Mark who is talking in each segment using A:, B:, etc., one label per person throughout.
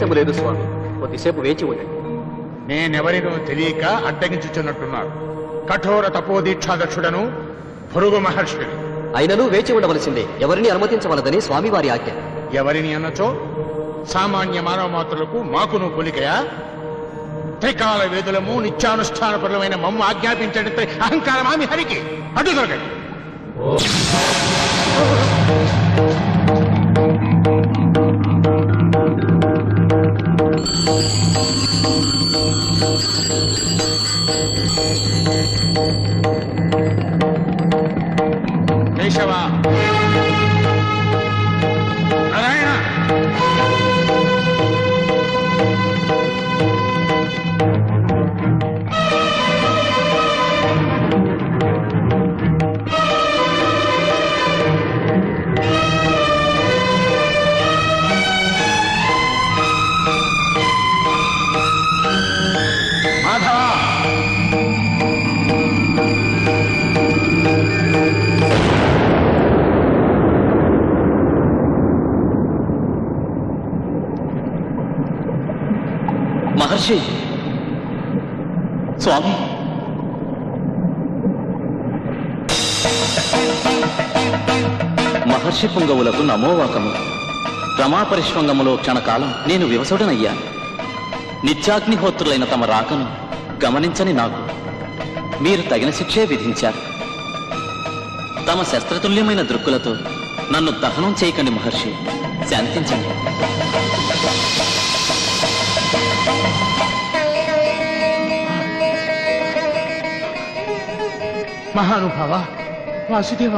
A: ప్రవేశము లేదు స్వామి. కొద్దిసేపు వేచి ఉండండి.
B: నేనెవరినో తెలియక అడ్డగించుచున్నట్టున్నారు. కఠోర తపోదీక్షాదక్షుడను భృగు మహర్షిని.
A: అయినను వేచి ఉండవలసిందే. ఎవరిని అనుమతించవలదని స్వామివారి ఆజ్ఞ.
B: ఎవరిని అన్నచో సామాన్య మానవ మాత్రులకు మాకును పోలికయా? త్రికాల వేదులము నిత్యానుష్ఠానపరమైన మమ్ము ఆజ్ఞాపించడంతో అహంకారమా మీ హరికి? అడ్డు దొరకండి. కేశవ, నారాయణ, మాధవ,
A: మహర్షి, స్వామి, మహర్షి పుంగవులకు నమోవాకము. రమాపరిష్వంగములో క్షణకాలం నేను వివసుడనయ్యా. నిత్యాగ్నిహోత్రులైన తమ రాకను గమనించని నాకు మీరు తగిన శిక్షే విధించారు. తమ శస్త్రతుల్యమైన దృక్కులతో నన్ను దహనం చేయకండి మహర్షి, శాంతించండి.
B: మహానుభావ, వాసుదేవ,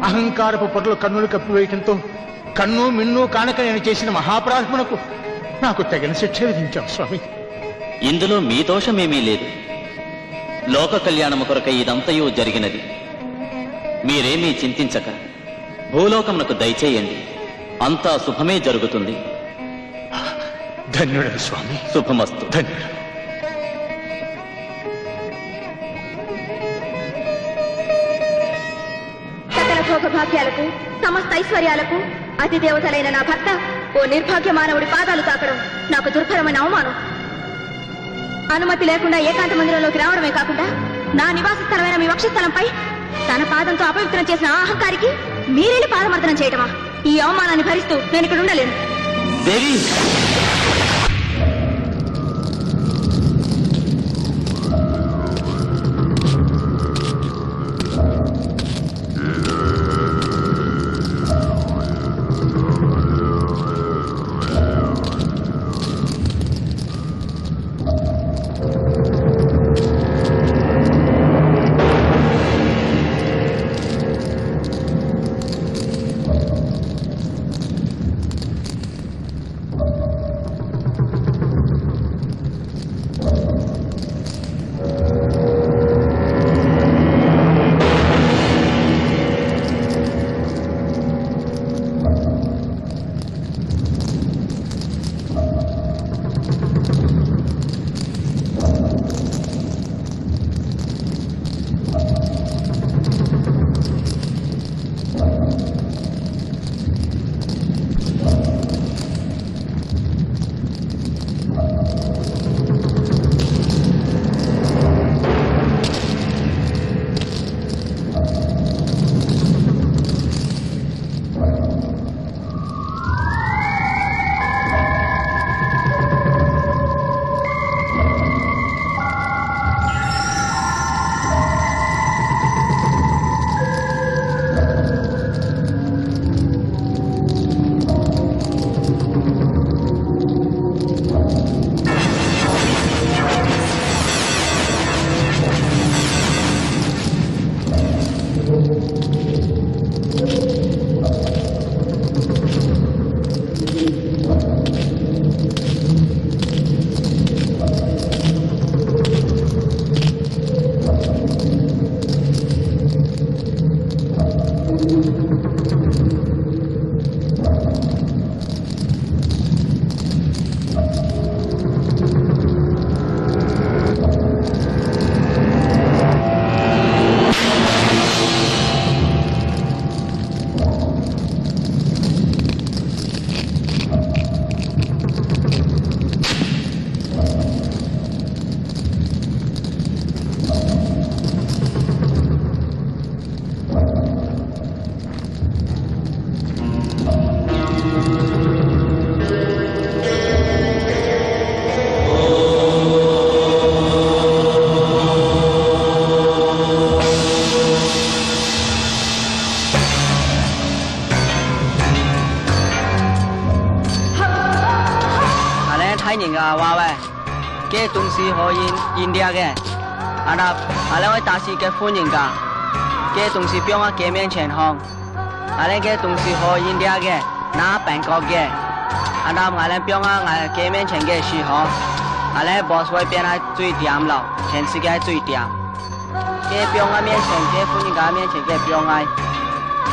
B: అహంకారపు పొరలు కన్నులు కప్పివేయటంతో కన్ను మిన్ను కానక నేను చేసిన మహాప్రార్థనకు నాకు తగిన శిక్ష విధించావు స్వామి.
A: ఇందులో మీ దోషమేమీ లేదు. లోక కళ్యాణము కొరకై ఇదంతయూ జరిగినది. మీరేమీ చింతించక భూలోకమునకు దయచేయండి. అంతా శుభమే జరుగుతుంది.
B: ధన్యుడు స్వామి.
A: శుభమస్తు.
B: ధన్యుడు.
C: సకల భోగభాగ్యాలకు సమస్త ఐశ్వర్యాలకు అతిదేవతలైన నా భర్త ఓ నిర్భాగ్య మానవుడి పాదాలు తాకడం నాకు దుర్భరమైన అవమానం. అనుమతి లేకుండా ఏకాంత మందిరంలోకి రావడమే కాకుండా నా నివాస స్థలమైన మీ వక్షస్థలంపై తన పాదంతో అపవిత్రం చేసిన ఆ అహంకారికి మీరెళ్ళి పాదమర్దనం చేయటమా? ఈ అవమానాన్ని భరిస్తూ నేను ఇక్కడ ఉండలేను.
A: దేవి,
D: 嘅董事可以 India 嘅，阿達阿兩位大使嘅歡迎㗎，嘅董事表我見面前行，阿兩嘅董事可以 India 嘅，那Bangkok 嘅，阿達阿兩表我見面前嘅時候，阿兩 boss 會變係最掂咯，全世界最掂，嘅表我面前嘅歡迎㗎面前嘅表我，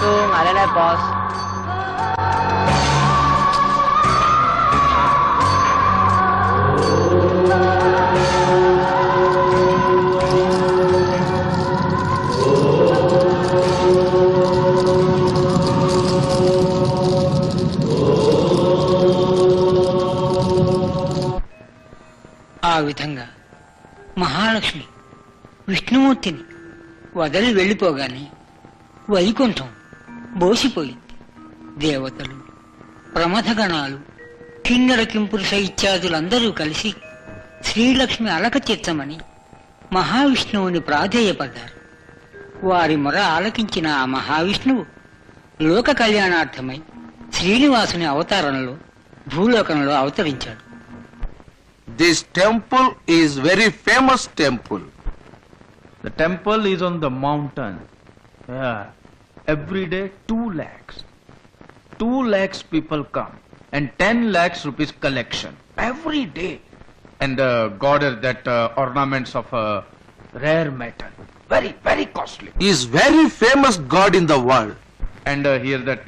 D: 都阿兩 boss。ఆ
E: విధంగా మహాలక్ష్మి విష్ణుమూర్తిని వదిలి వెళ్ళిపోగానే వైకుంఠం బోసిపోయింది. దేవతలు, ప్రమథగణాలు, కిన్నర కింపురుష ఇత్యాదులందరూ కలిసి శ్రీలక్ష్మి అలక తీర్చమని మహావిష్ణువుని ప్రాధేయపడ్డారు. వారి మొర ఆలకించిన ఆ మహావిష్ణువు లోక కళ్యాణార్థమై శ్రీనివాసుని అవతారంలో భూలోకంలో అవతరించాడు.
F: This temple is very famous temple.
G: The temple is on the mountain. Yeah. Every day 2 lakhs. 2 lakhs people come and 10 lakhs rupees collection. Every day. And God has that ornaments of rare metal. Very, very costly.
F: He is very famous God in the world.
G: And here that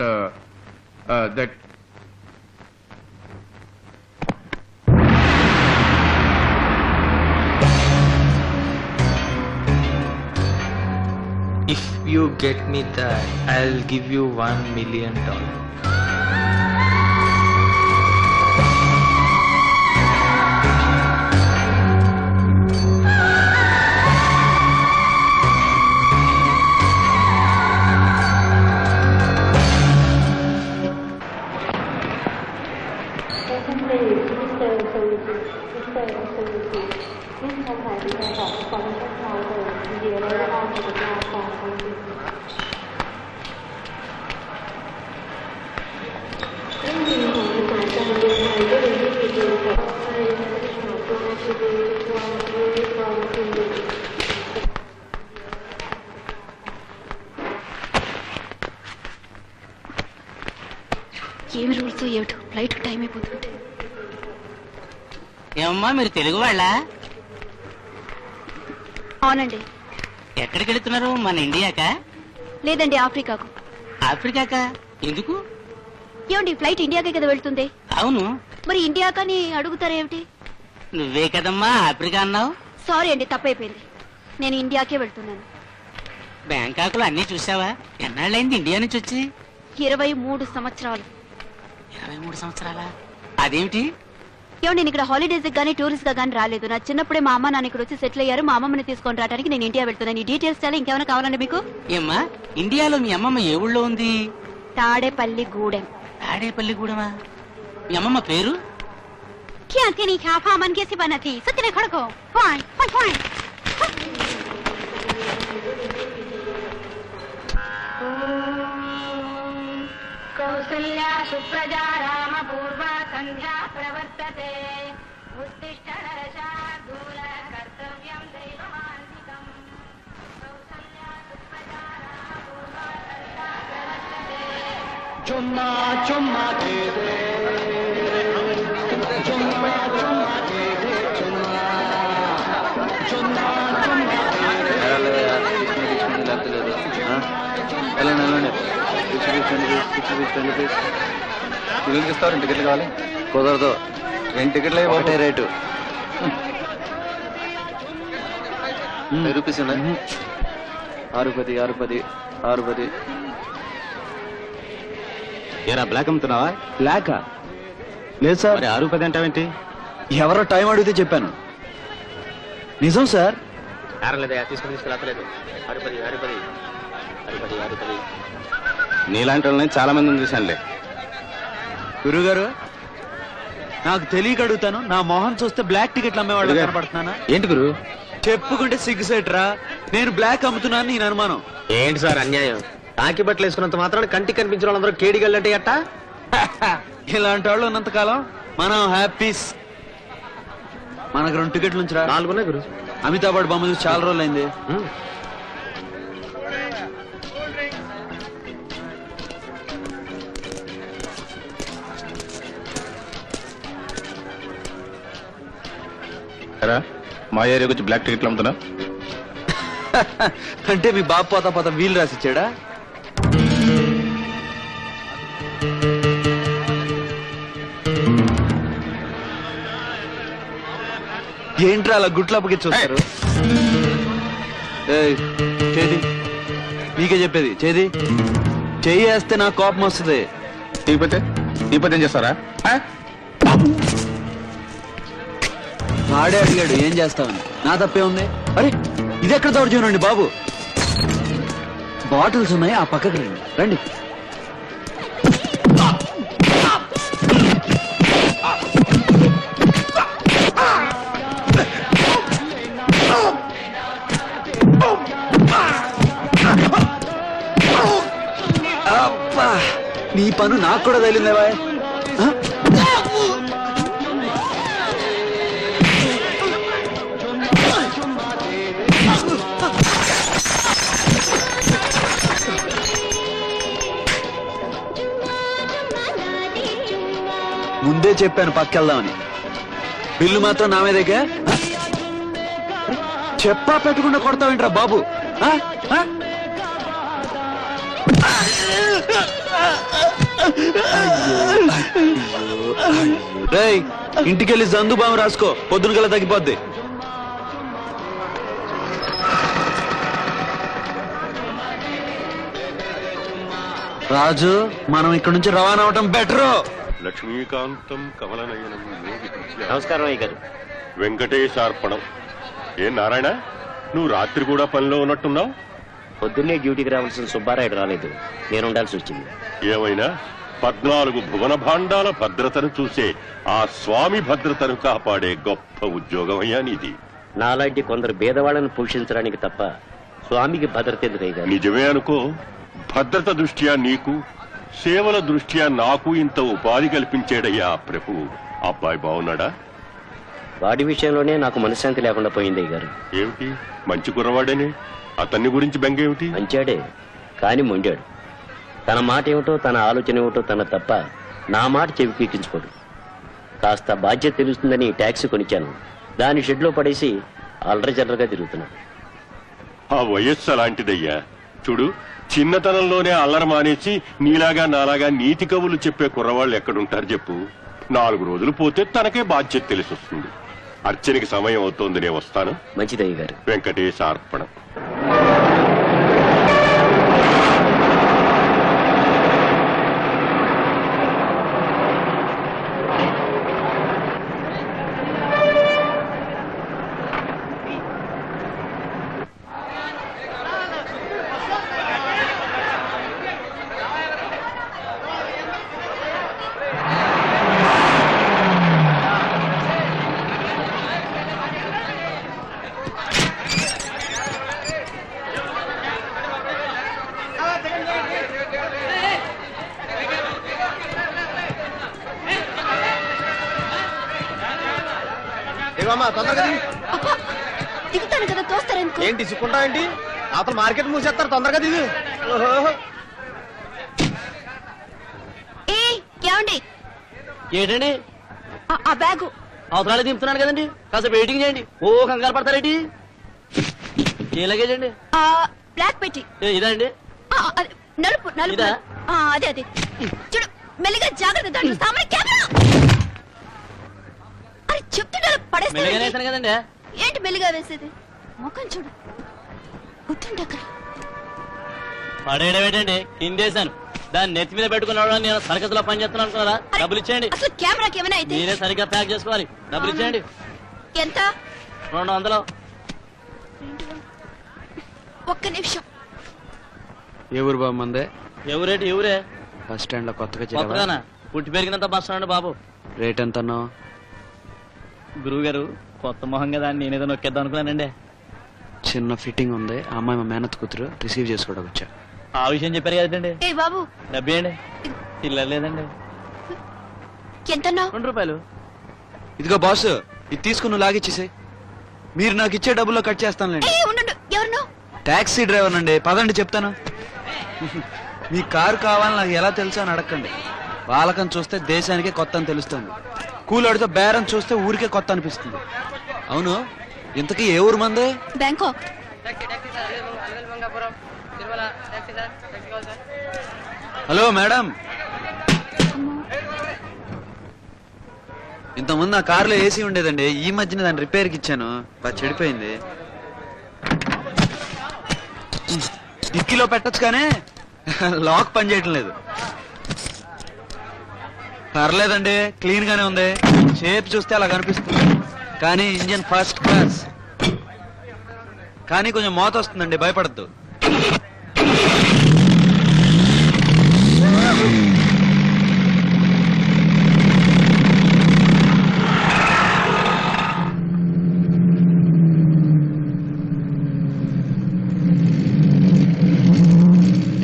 H: If you get me that, I'll give you $1 million.
C: ఏమి rules ఏమిటో flight time అయిపోతుంది.
I: ఏమమ్మా మీరు తెలుగు వాళ్ళ?
C: అవునండి.
I: ఎక్కడికి వెళుతున్నారు? మన ఇండియాకా?
C: లేదండి, ఆఫ్రికాకు.
I: ఆఫ్రికాకా? ఎందుకు?
C: ఏమండి ఫ్లైట్ ఇండియాకే కదా వెళ్తుంది?
I: అవును.
C: మరి ఇండియాకని అడుగుతారేమిటి?
I: నువ్వే కదమ్మా ఆఫ్రికా అన్నావు.
C: సారీ అండి, తప్పైపోయింది. నేను ఇండియాకే వెళ్తున్నాను.
I: బ్యాంకాకులో అన్నీ చూసావా? ఎన్నాళ్ళైంది ఇండియా నుంచి వచ్చి?
C: 23 సంవత్సరాలు.
I: 23 సంవత్సరాలా? అదేమిటి?
C: ఏమండి నేను ఇక్కడ హాలిడేస్ గానీ టూరిస్ట్ గా గానీ రాలేదు. నా చిన్నప్పుడే మా అమ్మ నాన్న ఇక్కడ వచ్చి సెటిల్ అయ్యారు. మా అమ్మని తీసుకొని రావడానికి నేను ఇండియా వెళ్తున్నాను. ఈ డీటెయిల్స్ చాలా ఇంకేమైనా కావాలండి మీకు?
I: ఏమ్మా ఇండియాలో మీ అమ్మమ్మ ఏ ఊళ్ళో ఉంది?
C: తాడేపల్లి గూడెం.
I: తాడేపల్లి గూడెమా? మీ అమ్మమ్మ పేరు?
C: కౌసల్యా సుప్రజా రామ పూర్వ సంధ్యా ప్రవర్తతే ఉత్తిష్ట నరశార్దూల కర్తవ్యం దైవమాన్వికం. కౌసల్యా సుప్రజా రామ పూర్వ సంధ్యా ప్రవర్తతే.
B: చుమ్మా చుమ్మా దే దే చుమ్మా చుమ్మా దే దే చుమ్మా చుమ్మా చుమ్మా
A: ఇస్తారు 2 టికెట్లు కావాలి. కుదరదు, 2 టికెట్లు ఒకటే రేటు. 10 రూపీస్ ఉన్నాయి. 6 ఏరా బ్లాక్ అమ్ముతున్నావా? బ్లాకా? లేదు సార్. 6 అంటావేంటి? ఎవరో టైం అడిగితే చెప్పాను. నిజం సార్.
B: లేదా తీసుకెళ్ళలేదు. 6
A: నీలాంటి వాళ్ళని చాలా మందిని చూశానులే. గురుగారు నాకు తెలియక అడుగుతాను, నా మొహం చూస్తే బ్లాక్ టికెట్లు అమ్మేవాళ్ళు కనపడుతున్నానా? ఏంటి గురు చెప్పుకుంటే సిగ్గుసేట్రా. నేను బ్లాక్ అమ్ముతున్నాను నేను అనుమానం.
B: ఏంటి సార్ అన్యాయం? కాకి బట్టలు వేసుకున్నంత మాత్రాన్ని కంటికి కనిపించిన వాళ్ళందరూ కేడిగలంటే అట్ట.
A: ఇలాంటి వాళ్ళు ఉన్నంత కాలం మనం హ్యాపీస్. మనకు 2 టికెట్లు ఉంచురా.
H: 4 ఉన్నాయి గురు.
A: అమితాబ్ బచ్చన్ బొమ్మ చూసి చాలా రోజులు అయింది.
F: మా ఏరియాకి వచ్చి బ్లాక్ టికెట్లు అమ్ముతున్నా.
A: అంటే మీ బాబు పోతా పోతా వీలు రాసిచ్చాడా? ఏంట్రా అలా గుట్లప్పకి చూస్తారు? చేది మీకే చెప్పేది, చేది చెయ్యి వేస్తే నాకు కోపం వస్తుంది.
F: తీపోతే ఏం చేస్తారా?
A: వాడే అడిగాడు ఏం చేస్తావని, నా తప్పే ఉంది. అరే ఇది ఎక్కడ దౌర్జన్యండి బాబు? బాటిల్స్ ఉన్నాయి, ఆ పక్కకి రండి. రండి. అబ్బా, నీ పను నాకు కూడా తగిలిందేవా? ముందే చెప్పాను పక్కెళ్దామని. బిల్లు మాత్రం నా మీదేగా. చెప్పా పెట్టకుండా కొడతావేంట్రా బాబు? రేయ్, ఇంటికెళ్ళి జందు బాము రాసుకో, పొద్దున కల్లా తగ్గిపోద్ది. రాజు, మనం ఇక్కడ నుంచి రవాణా అవటం బెటరు.
J: లక్ష్మీకాంతం కమలనయనం.
I: నమస్కారం అయ్య గారు.
J: వెంకటేశార్పణం. ఏ నారాయణ, నువ్వు రాత్రి కూడా పనిలో ఉన్నట్టున్నావు?
I: పొద్దున్నే డ్యూటీకి రావాల్సిన సుబ్బారాయుడు రాలేదు, నేను ఉండాల్సి వచ్చింది.
J: ఏమైనా 14 భువన భాండాల భద్రతను చూసే ఆ స్వామి భద్రతను కాపాడే గొప్ప ఉద్యోగం అయ్యా నీది.
I: నాలాంటి కొందరు భేదవాళ్ళను పోషించడానికి తప్ప స్వామికి భద్రత ఎందుకయ్య గారు?
J: నిజమే అనుకో. భద్రత దృష్ట్యా నీకు, సేవల దృష్ట్యా నాకు ఇంత ఉపాధి కల్పించాడయ్యా ఆ ప్రభువు. అబ్బాయి బాగున్నాడా?
I: వాడి విషయంలోనే నాకు మనశ్శాంతి లేకుండా పోయింది అయ్య గారు.
J: ఏమిటి, మంచి కుర్రవాడేనే, అతన్ని గురించి బెంగేమిటి?
I: మంచాడే, కాని మొండాడు. తన మాట ఏమిటో, తన ఆలోచన ఏమిటో తన తప్ప నా మాట చెవికి ఎక్కించుకోడు. కాస్త బాధ్యత తెలుస్తుందని ట్యాక్సీ కొనిచ్చాను, దాని షెడ్లో పడేసి అల్లరిజల్లరగా తిరుగుతున్నాను.
J: ఆ వయస్సు అలాంటిదయ్యా. చూడు, చిన్నతనంలోనే అల్లరి మానేసి నీలాగా నాలాగా నీతి కవులు చెప్పే కుర్రవాళ్ళు ఎక్కడుంటారు చెప్పు? 4 రోజులు పోతే తనకే బాధ్యత తెలిసి వస్తుంది. అర్చనకి సమయం అవుతోంది, నేను వస్తాను.
I: మంచిదయ్య గారు.
J: వెంకటేశార్పణం.
C: దిగుతాను కదా, తోస్తారెందుకు?
A: ఏంటి ఇసుకుంటా ఏంటి? అతను మార్కెట్ మూసేస్తారు, తొందరగా దిగు.
C: ఏమండి,
D: ఏంటండి
C: ఆ బ్యాగు
D: అవసరాలు దింపుతున్నాను కదండి, కాస్త వెయిటింగ్ చేయండి. ఓ కంగారు పడతారేంటి? ఏ లగేజ్ అండి?
C: బ్లాక్ పెట్టి.
D: ఇదా అండి?
C: నలుపు నలుపు.
D: ఇదా?
C: అదే అదే. చూడు, మెల్లిగా జాగ్రత్త. దాంట్లో సామాన్ కెమెరా. అరే చెప్తుంటే
D: మెల్లగానే
C: పడేస్తా.
D: వేసాను కదండి.
C: ఏంటి మెల్లిగా వేసేది? ముఖం చూడు, గుర్తుండక్కడ.
D: పడేయడం ఏంటండి, కిందేశాను. దాన్ని నెత్తి మీద పెట్టుకున్నాడు. నేను సర్కస్ లో పని చేస్తున్నాను అనుకున్నారా? డబ్బులు ఇచ్చేయండి.
C: అసలు కెమెరాకి ఏమైనా అయితే
D: మీరే సరిగ్గా ప్యాక్ చేసుకోవాలి. డబ్బులు ఇచ్చేయండి.
C: ఎంత?
D: 200.
C: ఒక్క నిమిషం.
A: ఎవరు బాబు మందే?
D: ఎవరేటి? ఎవరే?
A: బస్ స్టాండ్ లో కొత్తగా
D: కొత్తగానా? పుట్టి పెరిగినంత బస్ స్టాండ్ బాబు.
A: రేట్ ఎంత అన్నావు?
D: గురువు గారు, కొత్త మొహం కదా అని నేనేదో నొక్కేద్దాం అనుకున్నానండి.
A: చిన్న ఫిట్టింగ్ ఉంది, ఆ అమ్మాయి మా మేనత్ కూతురు, రిసీవ్ చేసుకోవడానికి వచ్చా.
D: ఆ విషయం చెప్పారు కదండి.
C: ఏ బాబు,
D: డబ్బేయండి. చిల్లర లేదండి.
C: ఎంతన్నావు?
D: 2 రూపాయలు.
A: ఇదిగో బాస్, ఇది తీసుకుని నువ్వు లాగిచ్చేసాయి. మీరు నాకు ఇచ్చే డబ్బుల్లో కట్ చేస్తానులేండి.
C: ఉండు, ఎవరు?
A: టాక్సీ డ్రైవర్ అండి. పదండి చెప్తాను. మీ కారు కావాలని నాకు ఎలా తెలుసా అని అడగండి. వాళ్ళకని చూస్తే దేశానికే కొత్త అని తెలుస్తుంది. కూలాడితో బేరం చూస్తే ఊరికే కొత్త అనిపిస్తుంది. అవును, ఇంతకీ ఏ ఊరు మంది?
C: బ్యాంకాక్.
A: హలో మేడం, ఇంతకుముందు నా కారులో ఏసీ ఉండేదండి. ఈ మధ్యన దాన్ని రిపేర్కి ఇచ్చాను. బాగా చెడిపోయింది. డిక్కీలో పెట్టచ్చు కానీ లాక్ పని చేయటం లేదు. పర్లేదండి, క్లీన్ గానే ఉంది. షేప్ చూస్తే అలా కనిపిస్తుంది, కానీ ఇంజిన్ ఫస్ట్ క్లాస్. కానీ కొంచెం మోత వస్తుందండి, భయపడద్దు.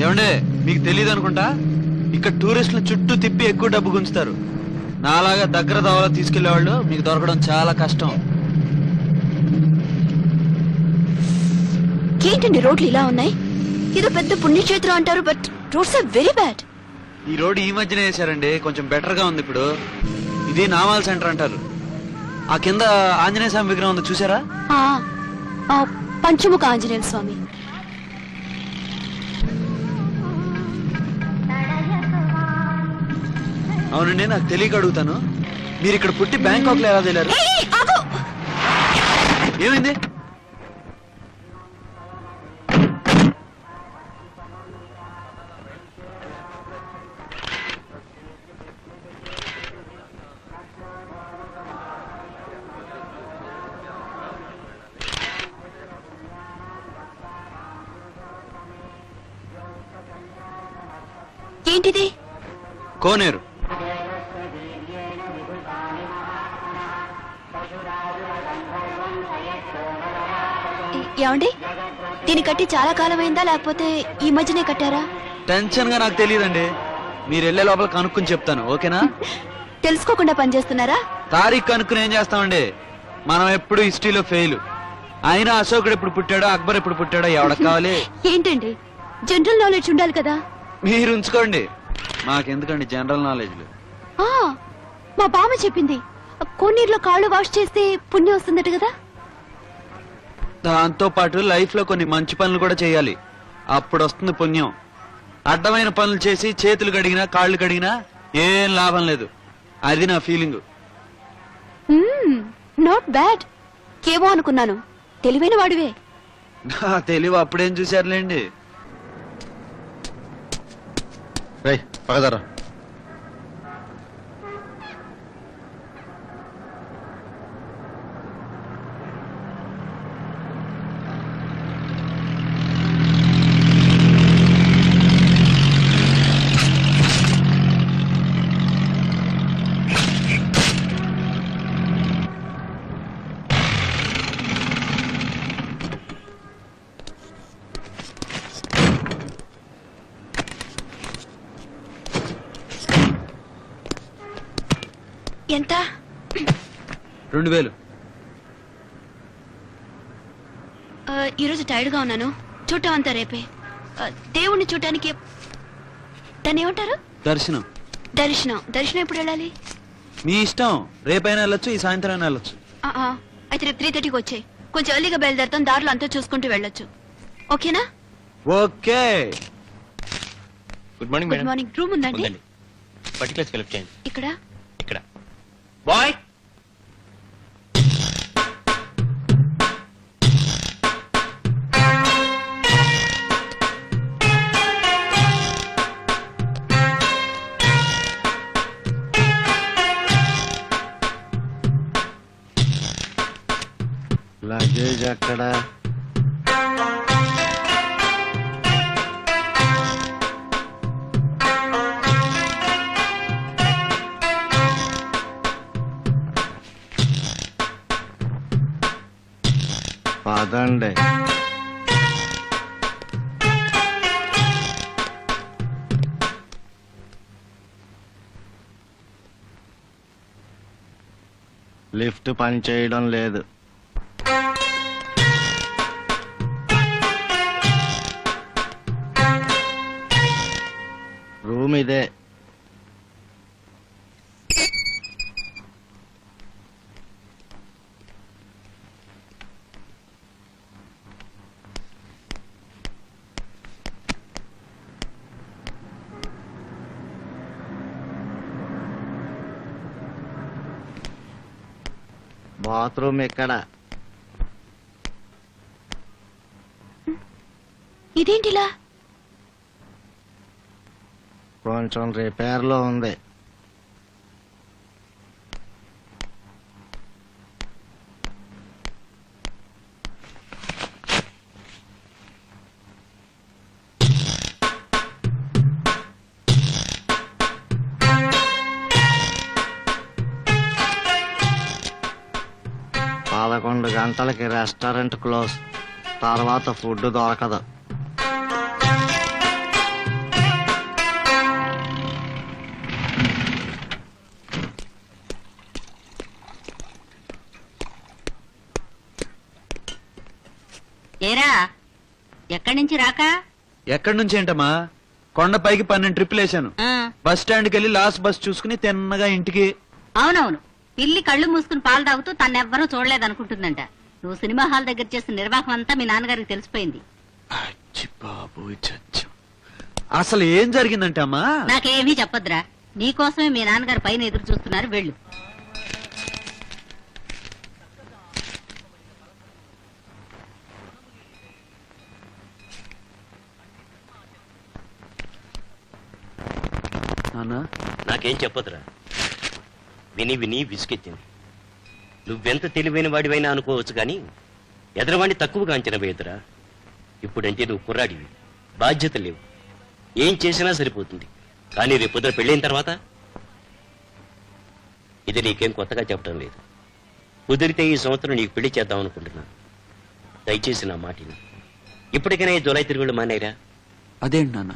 A: ఏమండే, మీకు తెలియదు అనుకుంటా, ఇక్కడ టూరిస్టుల చుట్టూ తిప్పి ఎక్కువ డబ్బు గుంచుతారు. నాలాగా దగ్గర దావలో తీసుకెళ్లేవాళ్ళు మీకు దొరకడం చాలా కష్టం.
C: ఏంటండి రోడ్లు ఇలా ఉన్నాయి? ఏదో పెద్ద పుణ్యక్షేత్రం అంటారు, but roads are very bad.
A: ఈ రోడ్డు ఈ మధ్యన వేశారండి, కొంచెం బెటర్ గా ఉంది ఇప్పుడు. ఇది నామాల సెంటర్ అంటారు. ఆ కింద ఆంజనేయ స్వామి విగ్రహం ఉంది, చూసారా?
C: పంచముఖ ఆంజనేయ స్వామి.
A: అవునండి, నాకు తెలియక అడుగుతాను, మీరు ఇక్కడ పుట్టి బ్యాంకాక్ లో ఎలా తెలియారు? ఏమైంది?
C: ఏంటిది?
A: కోనేరు.
C: ఏమండి, దీన్ని కట్టి చాలా కాలమైందా లేకపోతే ఈ మధ్యనే కట్టారా?
A: టెన్షన్ గా నాకు తెలియదండి. మీరు వెళ్లే లోపల కనుక్కుని చెప్తాను, ఓకేనా?
C: తెలుసుకోకుండా పనిచేస్తున్నారా?
A: తారీఖు కనుక్కుని ఏం చేస్తామండి, మనం ఎప్పుడు హిస్టరీలో ఫెయిల్. అయినా అశోకుడు ఎప్పుడు పుట్టాడో, అక్బర్ ఎప్పుడు పుట్టాడో ఎవడకు కావాలి?
C: ఏంటండి, జనరల్ నాలెడ్జ్ ఉండాలి కదా.
A: మీరు ఉంచుకోండి, మాకెందుకండి జనరల్ నాలెడ్జ్లు.
C: మా బామ్మ చెప్పింది, కోనీరులో కాళ్ళు వాష్ చేస్తే పుణ్యం వస్తుందట కదా.
A: దాంతో పాటు లైఫ్ లో కొన్ని మంచి పనులు కూడా చేయాలి, అప్పుడు వస్తుంది పుణ్యం. అడ్డమైన పనులు చేసి చేతులు కడిగినా కాళ్ళు కడిగినా ఏం లాభం లేదు. అది నా ఫీలింగ్.
C: Not bad. ఏమో అనుకున్నాను, తెలివైన వాడివే.
A: నా తెలివి అప్పుడేం చూశారులేండి.
F: రై పగదారా.
C: ఎంత?
A: 2000.
C: ఈరోజు టైర్డ్ గా ఉన్నాను, చూడటం అంతా రేపే. దేవుణ్ణి చూడటానికి దాన్ని ఏమంటారు?
A: దర్శనం.
C: దర్శనం ఎప్పుడు వెళ్ళాలి?
A: మీ ఇష్టం, రేపైనా వెళ్ళొచ్చు, ఈ సాయంత్రం అయినా వెళ్ళొచ్చు.
C: అయితే రేపు 3:30కి వచ్చాయి. కొంచెం ఎర్లీగా బయలుదేరుతాం, దారిలో అంతా చూసుకుంటూ వెళ్ళొచ్చు. ఓకేనా?
A: Okay.
J: Good morning
C: good morning. Room ఉందండి
J: పర్టికులర్స్ కలెక్ట్ చేయండి.
C: ఇక్కడ.
J: ఇక్కడ బాయ్.
F: లగేజ్ అక్కడ. పదండి. లిఫ్ట్ పని చేయడం లేదు. రూమ్ ఇదే. బాత్రూమ్ ఎక్కడ?
C: ఇదేంటిలా?
F: కొంచెం రిపేర్ లో ఉంది. పదకొండు గంటలకి రెస్టారెంట్ క్లోజ్. తర్వాత ఫుడ్ దొరకదు.
K: ఏరా ఎక్కడి నుంచి రాక?
A: ఎక్కడి నుంచి ఏంటమ్మా? కొండపైకి 12 ట్రిప్పులు వేసాను. బస్ స్టాండ్కి వెళ్ళి లాస్ట్ బస్ చూసుకుని తిన్నగా ఇంటికి.
K: అవునవును, పిల్లి కళ్ళు మూసుకుని పాలు తాగుతూ తన్నెవ్వరూ చూడలేదనుకుంటుందంట. నువ్వు సినిమా హాల్ దగ్గర చేసిన నిర్వాహం అంతా మీ నాన్నగారికి తెలిసిపోయింది.
A: అచ్చి బాబోయ్ చచ్చం. అసలు ఏం జరిగిందంటే అమ్మా?
K: నాకేమీ చెప్పొద్దురా, నీకోసమే మీ నాన్నగారు పైన ఎదురు చూస్తున్నారు. వెళ్ళు.
I: నాకేం చెప్పదురా. విని విని విసుకెత్తింది. నువ్వెంత తెలివైన వాడివైనా అనుకోవచ్చు కానీ ఎదరవాణ్ణి తక్కువగా అంచనా వేయదురా. ఇప్పుడంటే నువ్వు కుర్రాడివి, బాధ్యత లేవు, ఏం చేసినా సరిపోతుంది. కానీ రేపు పొద్దున పెళ్ళైన తర్వాత ఇది నీకేం కొత్తగా చెప్పడం లేదు. కుదిరితే ఈ సంవత్సరం నీకు పెళ్లి చేద్దాం అనుకుంటున్నా. దయచేసి నా మాటిని. ఇప్పటికైనా ఈ జులై తిరుగుళ్ళు మానేరా.
A: అదేంటి నాన్న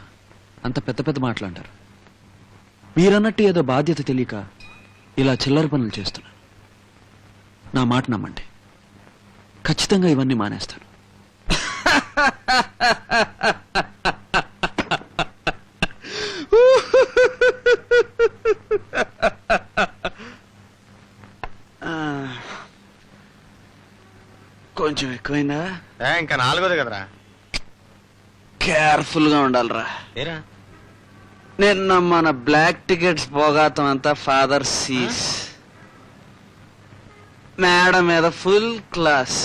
A: అంత పెద్ద పెద్ద మాట్లాడారు? మీరన్నట్టు ఏదో బాధ్యత తెలియక ఇలా చిల్లర పనులు చేస్తున్నాను. నా మాట నమ్మండి, ఖచ్చితంగా ఇవన్నీ మానేస్తాను. కొంచెం ఎక్కువైందా?
F: ఇంకా 4వ కదరా.
A: కేర్ఫుల్ గా ఉండాలిరా. నిన్న మన బ్లాక్ టికెట్స్ పోగాతం అంతా ఫాదర్ సీస్. మేడం మీద ఫుల్ క్లాస్.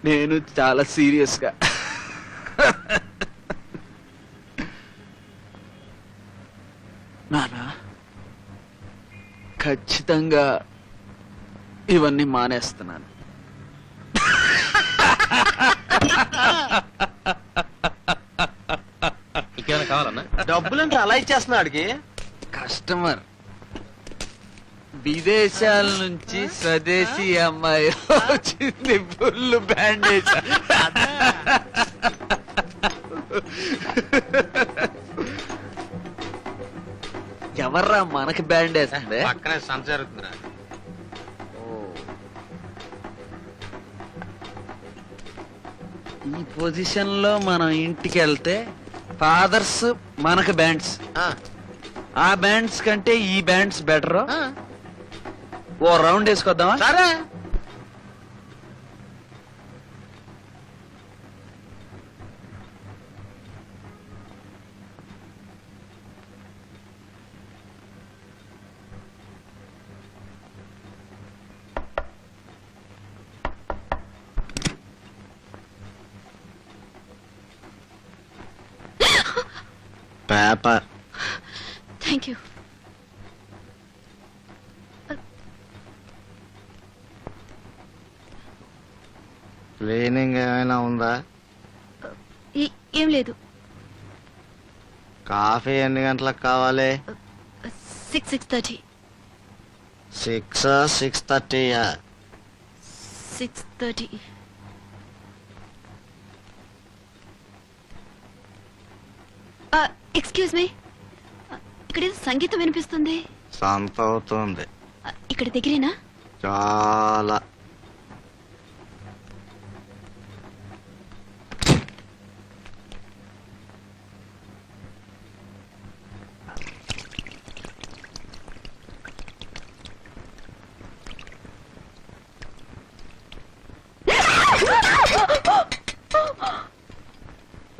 A: నేను చాలా సీరియస్ గా. నానా ఖచ్చితంగా ఇవన్నీ మానేస్తున్నాను.
F: ఇంకేమైనా కావాలన్నా? డబ్బులంటే అలా ఇచ్చేస్తున్నాడికి.
A: కస్టమర్ విదేశాల నుంచి స్వదేశీ అమ్మాయి వచ్చింది, ఫుల్ బ్యాండేజ్. ఎవర్రా మనకి బ్యాండేజ్?
F: పక్కనే సంత జరుగుతుందిరా.
A: ఈ పొజిషన్ లో మనం ఇంటికి వెళ్తే ఫాదర్స్ మనకి బ్యాండ్స్, ఆ బ్యాండ్స్ కంటే ఈ బ్యాండ్స్ బెటర్. ఓ రౌండ్ వేసుకొద్దామా?
F: సరే.
C: పేపర్. Thank you.
F: క్లీనింగ్ ఏమైనా ఉందా?
C: ఏం లేదు.
F: కాఫీ ఎన్ని గంటలకు కావాలి?
C: 6:30.
F: 6:30.
C: 6:30. ఎక్స్క్యూజ్ మీ, ఇక్కడ ఏదో సంగీతం వినిపిస్తుంది.
F: సంత అవుతుంది.
C: ఇక్కడ దగ్గరేనా?
F: చాలా.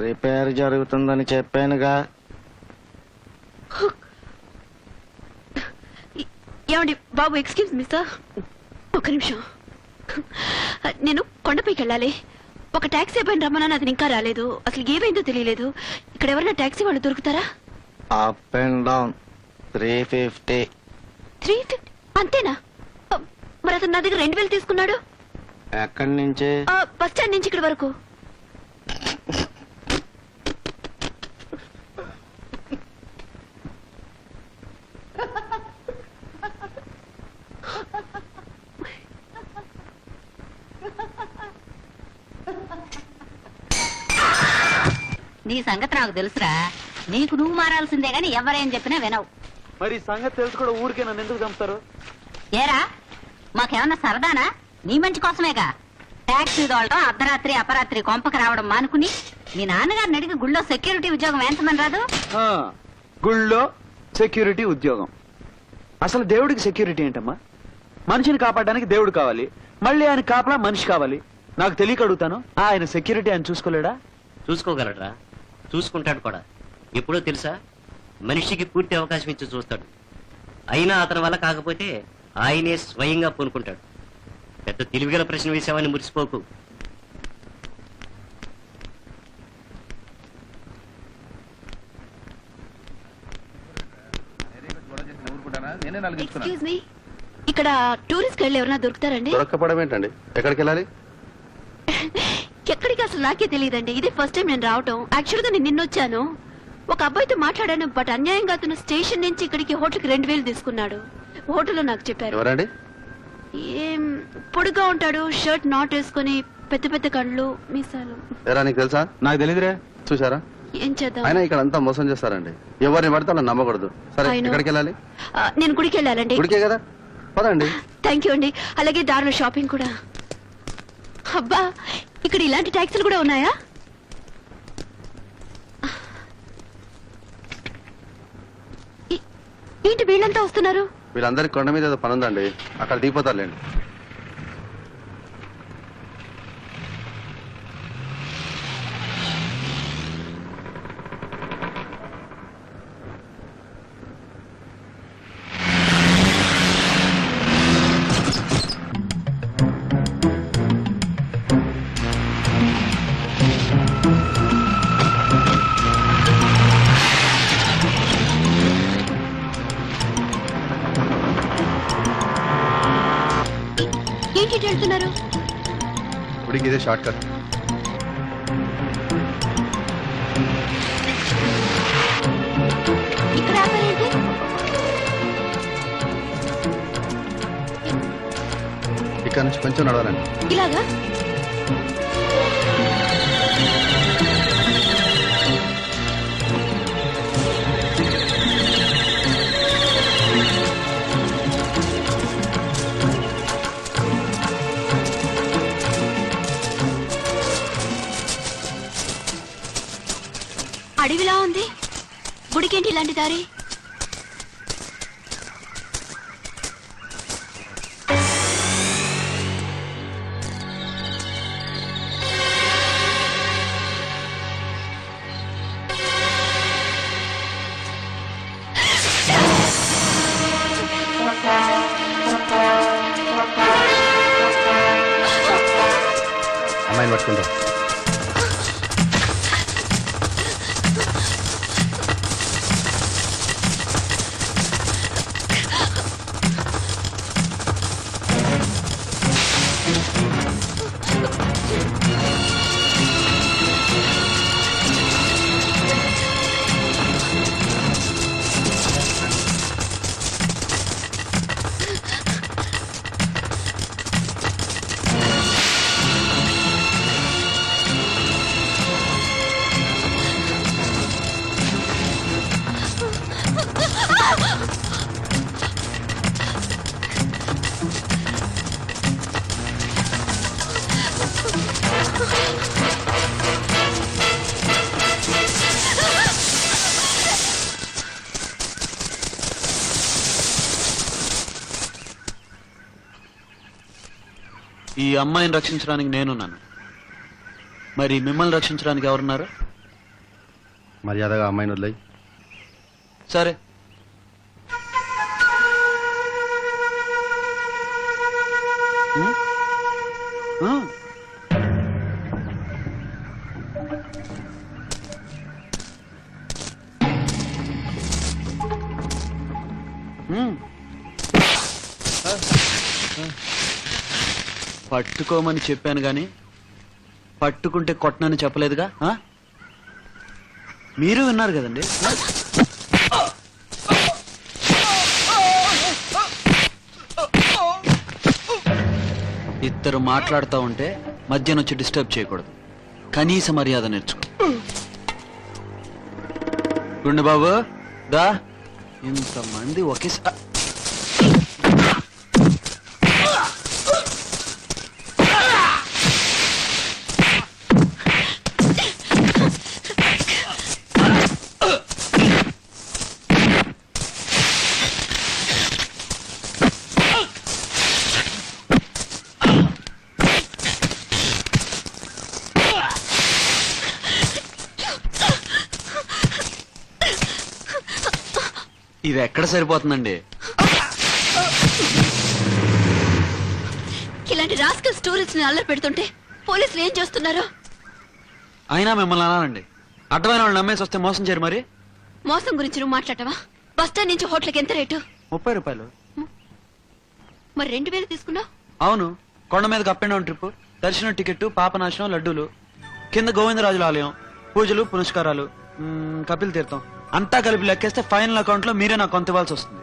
F: రిపేర్ జరుగుతుందని చెప్పానుగా.
C: ఏమండి బాబు, ఎక్స్క్యూజ్ మీ సార్, ఒక నిమిషం. నేను కొండపైకి వెళ్ళాలి. ఒక టాక్సీ పైన రమ్మన్నాను, అది ఇంకా రాలేదు. అసలు ఏమైందో తెలియలేదు. ఇక్కడ ఎవరైనా టాక్సీ వాళ్ళు దొరుకుతారా?
F: Up and down 350.
C: 350 అంతేనా? మరి అతను నా దగ్గర 2000 తీసుకున్నాడు.
F: ఎక్కడి నుంచి?
C: బస్ స్టాండ్ నుంచి ఇక్కడ వరకు.
K: నీ సంగతి నాకు తెలుసురా. నీకు నువ్వు మారాల్సిందే గాని ఎవరేం చెప్పినా వినవు.
A: మరి సంగతి తెలుసు కూడా ఊరికే నన్ను ఎందుకు చంపుతారు?
K: ఏరా, మాకేమన్నా సరదానా? నీ మంచి కోసమేగా. ట్యాక్సీ దోళ్ళం అర్ధరాత్రి అపరాత్రి కొంపకి రావడం మానుకుని మీ నాన్నగారిని అడిగి గుళ్ళో సెక్యూరిటీ ఉద్యోగం వేయించమని రాదు?
A: గుళ్ళో సెక్యూరిటీ ఉద్యోగం? అసలు దేవుడికి సెక్యూరిటీ ఏంటమ్మా? మనిషిని కాపాడడానికి దేవుడు కావాలి, మళ్ళీ ఆయన కాపలా మనిషి కావాలి. నాకు తెలియక అడుగుతాను, ఆయన సెక్యూరిటీ ఆయన చూసుకోలేడా?
I: చూసుకోగలరా? చూసుకుంటాడు కూడా. ఎప్పుడో తెలుసా, మనిషికి పూర్తి అవకాశం ఇచ్చి చూస్తాడు. అయినా అతని వల్ల కాకపోతే ఆయనే స్వయంగా పూనుకుంటాడు. పెద్ద తెలివిగల ప్రశ్న వేసామని మురిసిపోకు.
C: ఎక్స్క్యూజ్ మీ, ఇక్కడ టూరిస్ట్ గైడ్లు ఎవరైనా దొరుకుతారండి?
F: దొరకపోవడం ఏంటండి? ఎక్కడికి వెళ్ళాలి?
C: ఎక్కడికి అసలు నాకే తెలియదండి. ఇదే ఫస్ట్ టైం నేను రావటం. యాక్చువల్ గా నేను నిన్నొచ్చాను. ఒక అబ్బాయితో మాట్లాడాను, బట్ అన్యాయంగా అతను స్టేషన్ నుంచి ఇక్కడికి హోటల్కి 2000 తీసుకున్నాడు. హోటల్లో నాకు చెప్పారు.
F: ఎవరండి?
C: ఏం పొడుగా ఉంటాడు, షర్ట్ నాట్ వేసుకుని, పెద్ద పెద్ద కళ్ళు, మీసాలు.
F: నీకు తెలుసా?
A: నాకు తెలియదురే.
F: చూసారా?
C: ఏం చేద్దాం?
F: అయినా ఇక్కడ అంతా మోసం చేస్తారండి. ఎవరిని పడితే అలా నమ్మకూడదు. సరే, ఎక్కడికి వెళ్ళాలి?
C: నేను గుడికి వెళ్ళాలండి.
F: గుడికే కదా, పదండి.
C: థ్యాంక్ యూ అండి. అలాగే దారిలో షాపింగ్ కూడా. అబ్బా, ఇక్కడ ఇలాంటి ట్యాక్సీలు కూడా ఉన్నాయా? ఏంటి వీళ్ళంతా వస్తున్నారు?
F: వీళ్ళందరికీ కొండ మీద ఏదో పని ఉందండి, అక్కడ దిగిపోతారులేండి.
C: ఏంటి వెళ్తున్నారు?
F: గుడికి ఇదే షార్ట్ కట్.
C: ఇక్కడ ఆపారేంటి?
F: ఇక్కడ నుంచి కొంచెం నడవాలండి.
C: ఇలాగా? అడవిలా ఉంది. గుడికేంటి ఇలాంటి దారి?
F: అమ్మాయిని పట్టుకుంటాం.
A: ఈ అమ్మాయిని రక్షించడానికి నేనున్నాను. మరి మిమ్మల్ని రక్షించడానికి ఎవరున్నారు?
F: మర్యాదగా అమ్మాయిని వదిలేయి.
A: సరే. పట్టుకోమని చెప్పాను గాని పట్టుకుంటే కొట్టనని చెప్పలేదుగా. మీరు విన్నారు కదండి. ఇద్దరు మాట్లాడుతూ ఉంటే మధ్యన వచ్చి డిస్టర్బ్ చేయకూడదు. కనీస మర్యాద నేర్చుకో. గుండు బాబు దా. ఇంతమంది ఒకేసారి ఇది ఎక్కడ సరిపోతుందండి?
C: ఇలాంటి రాస్కల్ స్టోరీస్ ని అల్లరి పెడుతుంటే పోలీసులు ఏం చేస్తున్నారు?
A: అయినా మిమ్మల్ని అనాలండి. అడ్డమైన వాళ్ళు నమ్మేసి వస్తే మోసం చేయరు. మరి
C: మోసం గురించి నువ్వు మాట్లాడవా? బస్ స్టాండ్ నుంచి హోటల్కి ఎంత రేటు?
A: 30 రూపాయలు.
C: మరి 2000 తీసుకున్నావు?
A: అవును, కొండ మీదకి అప్ అండ్ డౌన్ ట్రిప్, దర్శనం టికెట్, పాపనాశనం, లడ్డూలు, కింద గోవిందరాజుల ఆలయం, పూజలు పునస్కారాలు, కపిల్ తీర్థం అంతా కలిపి లెక్కేస్తే ఫైనల్ అకౌంట్ లో మీరే నాకు కొంత ఇవ్వాల్సి వస్తుంది.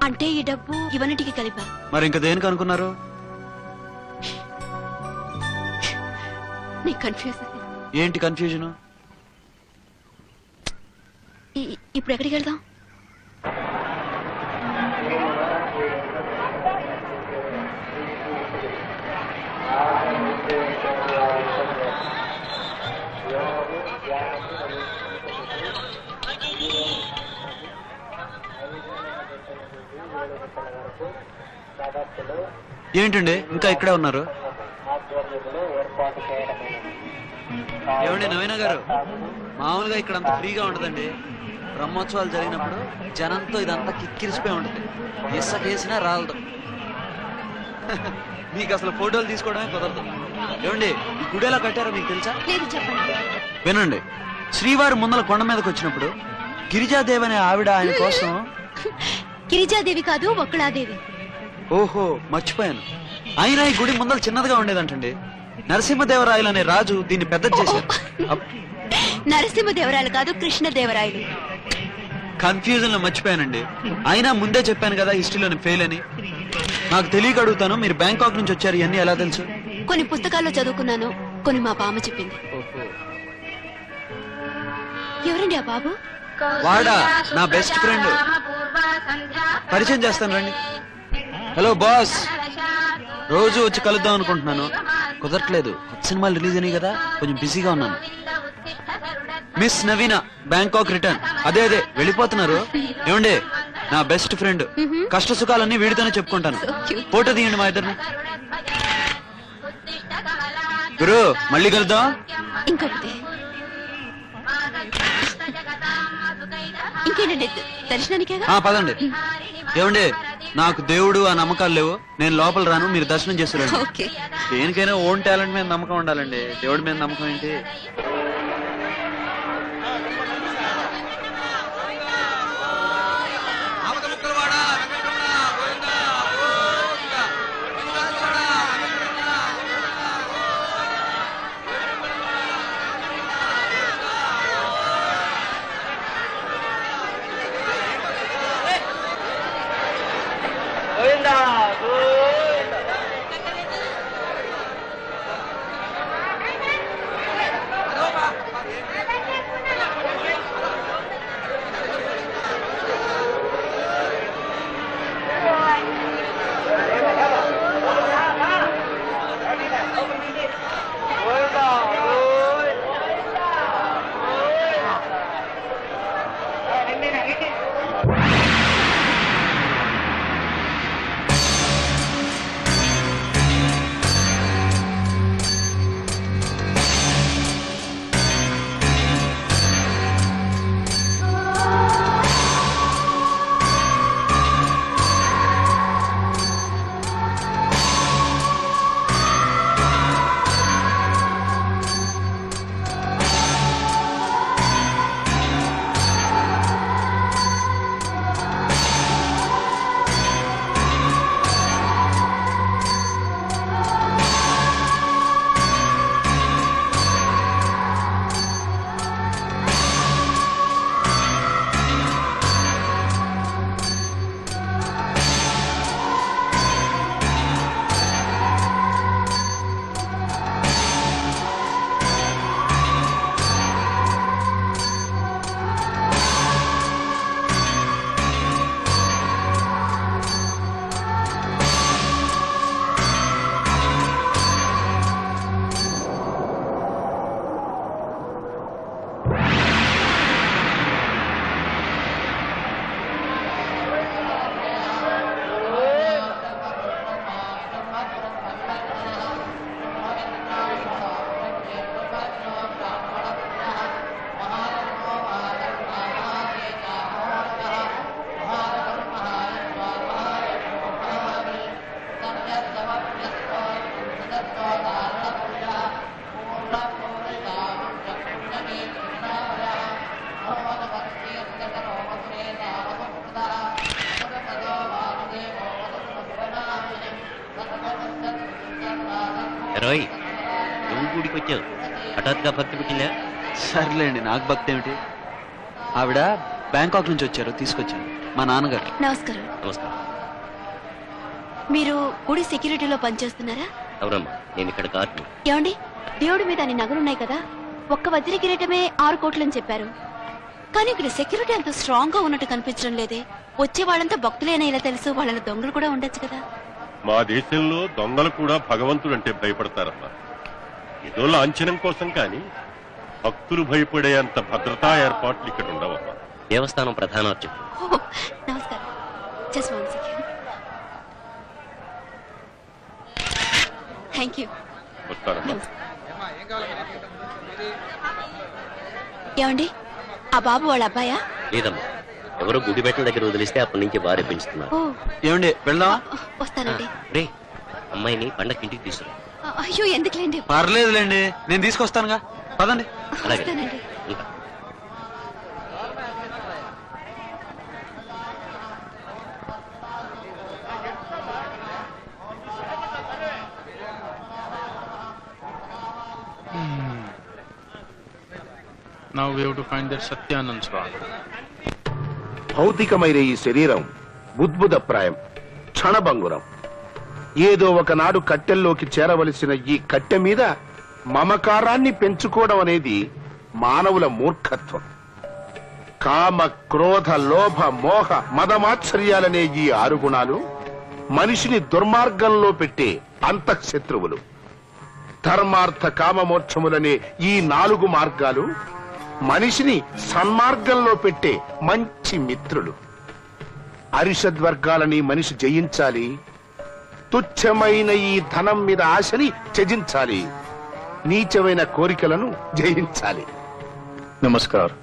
C: అంటే ఈ డబ్బు ఇవన్నిటికి కలిపా?
A: మరి ఇంకా దేనికి అనుకున్నారు? ఏంటి కన్ఫ్యూజన్?
C: ఇప్పుడు ఎక్కడికి వెళ్దాం?
A: ఏంటండి ఇంకా ఇక్కడే ఉన్నారు? ఏమండి నవీన గారు, మామూలుగా ఇక్కడ అంత ఫ్రీగా ఉండదండి. బ్రహ్మోత్సవాలు జరిగినప్పుడు జనంతో ఇదంతా కిక్కిరిసిపోయి ఉంటుంది. ఇసుకేసినా రాలదు. మీకు అసలు ఫోటోలు తీసుకోవడమే కుదరదు. ఏమండి ఈ గుడి ఎలా కట్టారో మీకు తెలుసా? వినండి. శ్రీవారి ముందల కొండ మీదకి వచ్చినప్పుడు గిరిజాదేవి అనే ఆవిడ ఆయన కోసం.
C: గిరిజాదేవి కాదు, ఒక్కళాదేవి.
A: ఓహో, మర్చిపోయాను. అయినా ఈ గుడి ముందర చిన్నదిగా ఉండేదంటండి. నరసింహదేవరాయలు అనే రాజు దీన్ని పెద్దది చేశారు.
C: నరసింహదేవరాయలు కాదు, కృష్ణదేవరాయలు.
A: కన్ఫ్యూజన్ లో మర్చిపోయానండి. అయినా ముందే చెప్పాను కదా హిస్టరీలోని ఫెయిల్ అని. నాకు తెలియక అడుగుతాను, మీరు బ్యాంకాక్ నుంచి వచ్చారు, ఇవన్నీ ఎలా తెలుసు?
C: కొన్ని పుస్తకాల్లో చదువుకున్నాను, కొన్ని మా బామ్మ చెప్పింది. ఎవరండి ఆ బాబు?
A: వాడా నా బెస్ట్ ఫ్రెండ్. పరిచయం చేస్తాను రండి. Hello boss. రోజు వచ్చి కలుద్దాం అనుకుంటున్నాను, కుదరట్లేదు. కొత్త సినిమాలు రిలీజ్ అయినాయి కదా, కొంచెం బిజీగా ఉన్నాను. మిస్ నవీన, బ్యాంకాక్ రిటర్న్. అదే వెళ్ళిపోతున్నారు. ఏమండి నా బెస్ట్ ఫ్రెండ్. కష్ట సుఖాలన్నీ వీడితోనే చెప్పుకుంటాను. ఫోటో తీయండి మా ఇద్దరిని. గురు మళ్ళీ కలుద్దాం.
C: ఇంకొకటి ఇంకేంటండి దర్శనానికి?
A: పదండి. ఏమండి నాకు దేవుడు ఆ నమ్మకాలు లేవు. నేను లోపల రాను, మీరు దర్శనం చేస్తారండి. దేనికైనా ఓన్ టాలెంట్ మీద నమ్మకం ఉండాలండి. దేవుడి మీద నమ్మకం ఏంటి?
I: రోయ్ నువ్వు గుడికి వచ్చావు, హఠాత్తుగా భక్తి పుట్టిందా?
A: సర్లేండి, నాకు భక్తి ఏమిటి? ఆవిడ బ్యాంకాక్ నుంచి వచ్చారు, తీసుకొచ్చాను. మా నాన్నగారు.
C: నమస్కారం.
I: నమస్కారం.
C: మీరు గుడి సెక్యూరిటీలో పనిచేస్తున్నారా?
I: అవునమ్మా, నేను ఇక్కడ గార్డ్ని.
C: ఏమండి, దేవుడి మీద అన్ని నగలున్నాయి కదా, ఒక్క వజ్ర కిరీటమే 6 కోట్లని చెప్పారు. కానీ ఇక్కడ సెక్యూరిటీ అంత స్ట్రాంగ్ గా ఉన్నట్టు కనిపించడం లేదే. వచ్చే వాళ్ళంతా భక్తులేనా ఇలా తెలుసు? వాళ్ళ దొంగలు కూడా ఉండొచ్చు కదా.
J: మా దేశంలో దొంగలు కూడా భగవంతుడంటే భయపడతారమ్మా. ఏదో లాంఛనం కోసం కానీ భక్తులు భయపడే అంత భద్రతా ఏర్పాట్లు ఇక్కడ ఉండవమ్మా.
I: దేవస్థానం ప్రధానార్చకుడు.
C: ఓ, నమస్కారం. Just 1 second. Thank you.
J: వస్తారమ్మా.
C: ఏమండి, ఆ బాబు వాళ్ళ అబ్బాయా?
I: లేదమ్మా, ఎవరో గుడి బెట్టల దగ్గర వదిలిస్తే అప్పటి నుంచి వారే పెంచుతున్నారు.
C: ఓ,
A: ఏమండి, వెళ్దామా?
C: వస్తానండి.
I: రే, అమ్మాయిని పండగ ఇంటికి తీసుకురా.
C: అయ్యో, ఎందుకులేండి.
A: పర్లేదులేండి, నేను తీసుకొస్తానుగా. పదండి.
I: అలాగే.
C: వస్తానండి.
I: ఇంకా
B: Now we have to find that Satyanand Swami.
L: భౌతికమైన ఈ శరీరం బుద్బుదప్రాయం, క్షణభంగురం. ఏదో ఒకనాడు కట్టెల్లోకి చేరవలసిన ఈ కట్టె మీద మమకారాన్ని పెంచుకోవడం అనేది మానవుల మూర్ఖత్వం. కామ, క్రోధ, లోభ, మోహ, మదమాత్సర్యాలనే ఈ 6 గుణాలు మనిషిని దుర్మార్గంలో పెట్టే అంతఃశత్రువులు. ధర్మార్థ కామమోక్షములనే ఈ 4 మార్గాలు మనిషిని సన్మార్గంలో పెట్టే మంచి మిత్రులు. అరిషద్వర్గాలని మనిషి జయించాలి. తుచ్చమైన ఈ ధనం మీద ఆశని త్యజించాలి. నీచమైన కోరికలను జయించాలి.
B: నమస్కారం.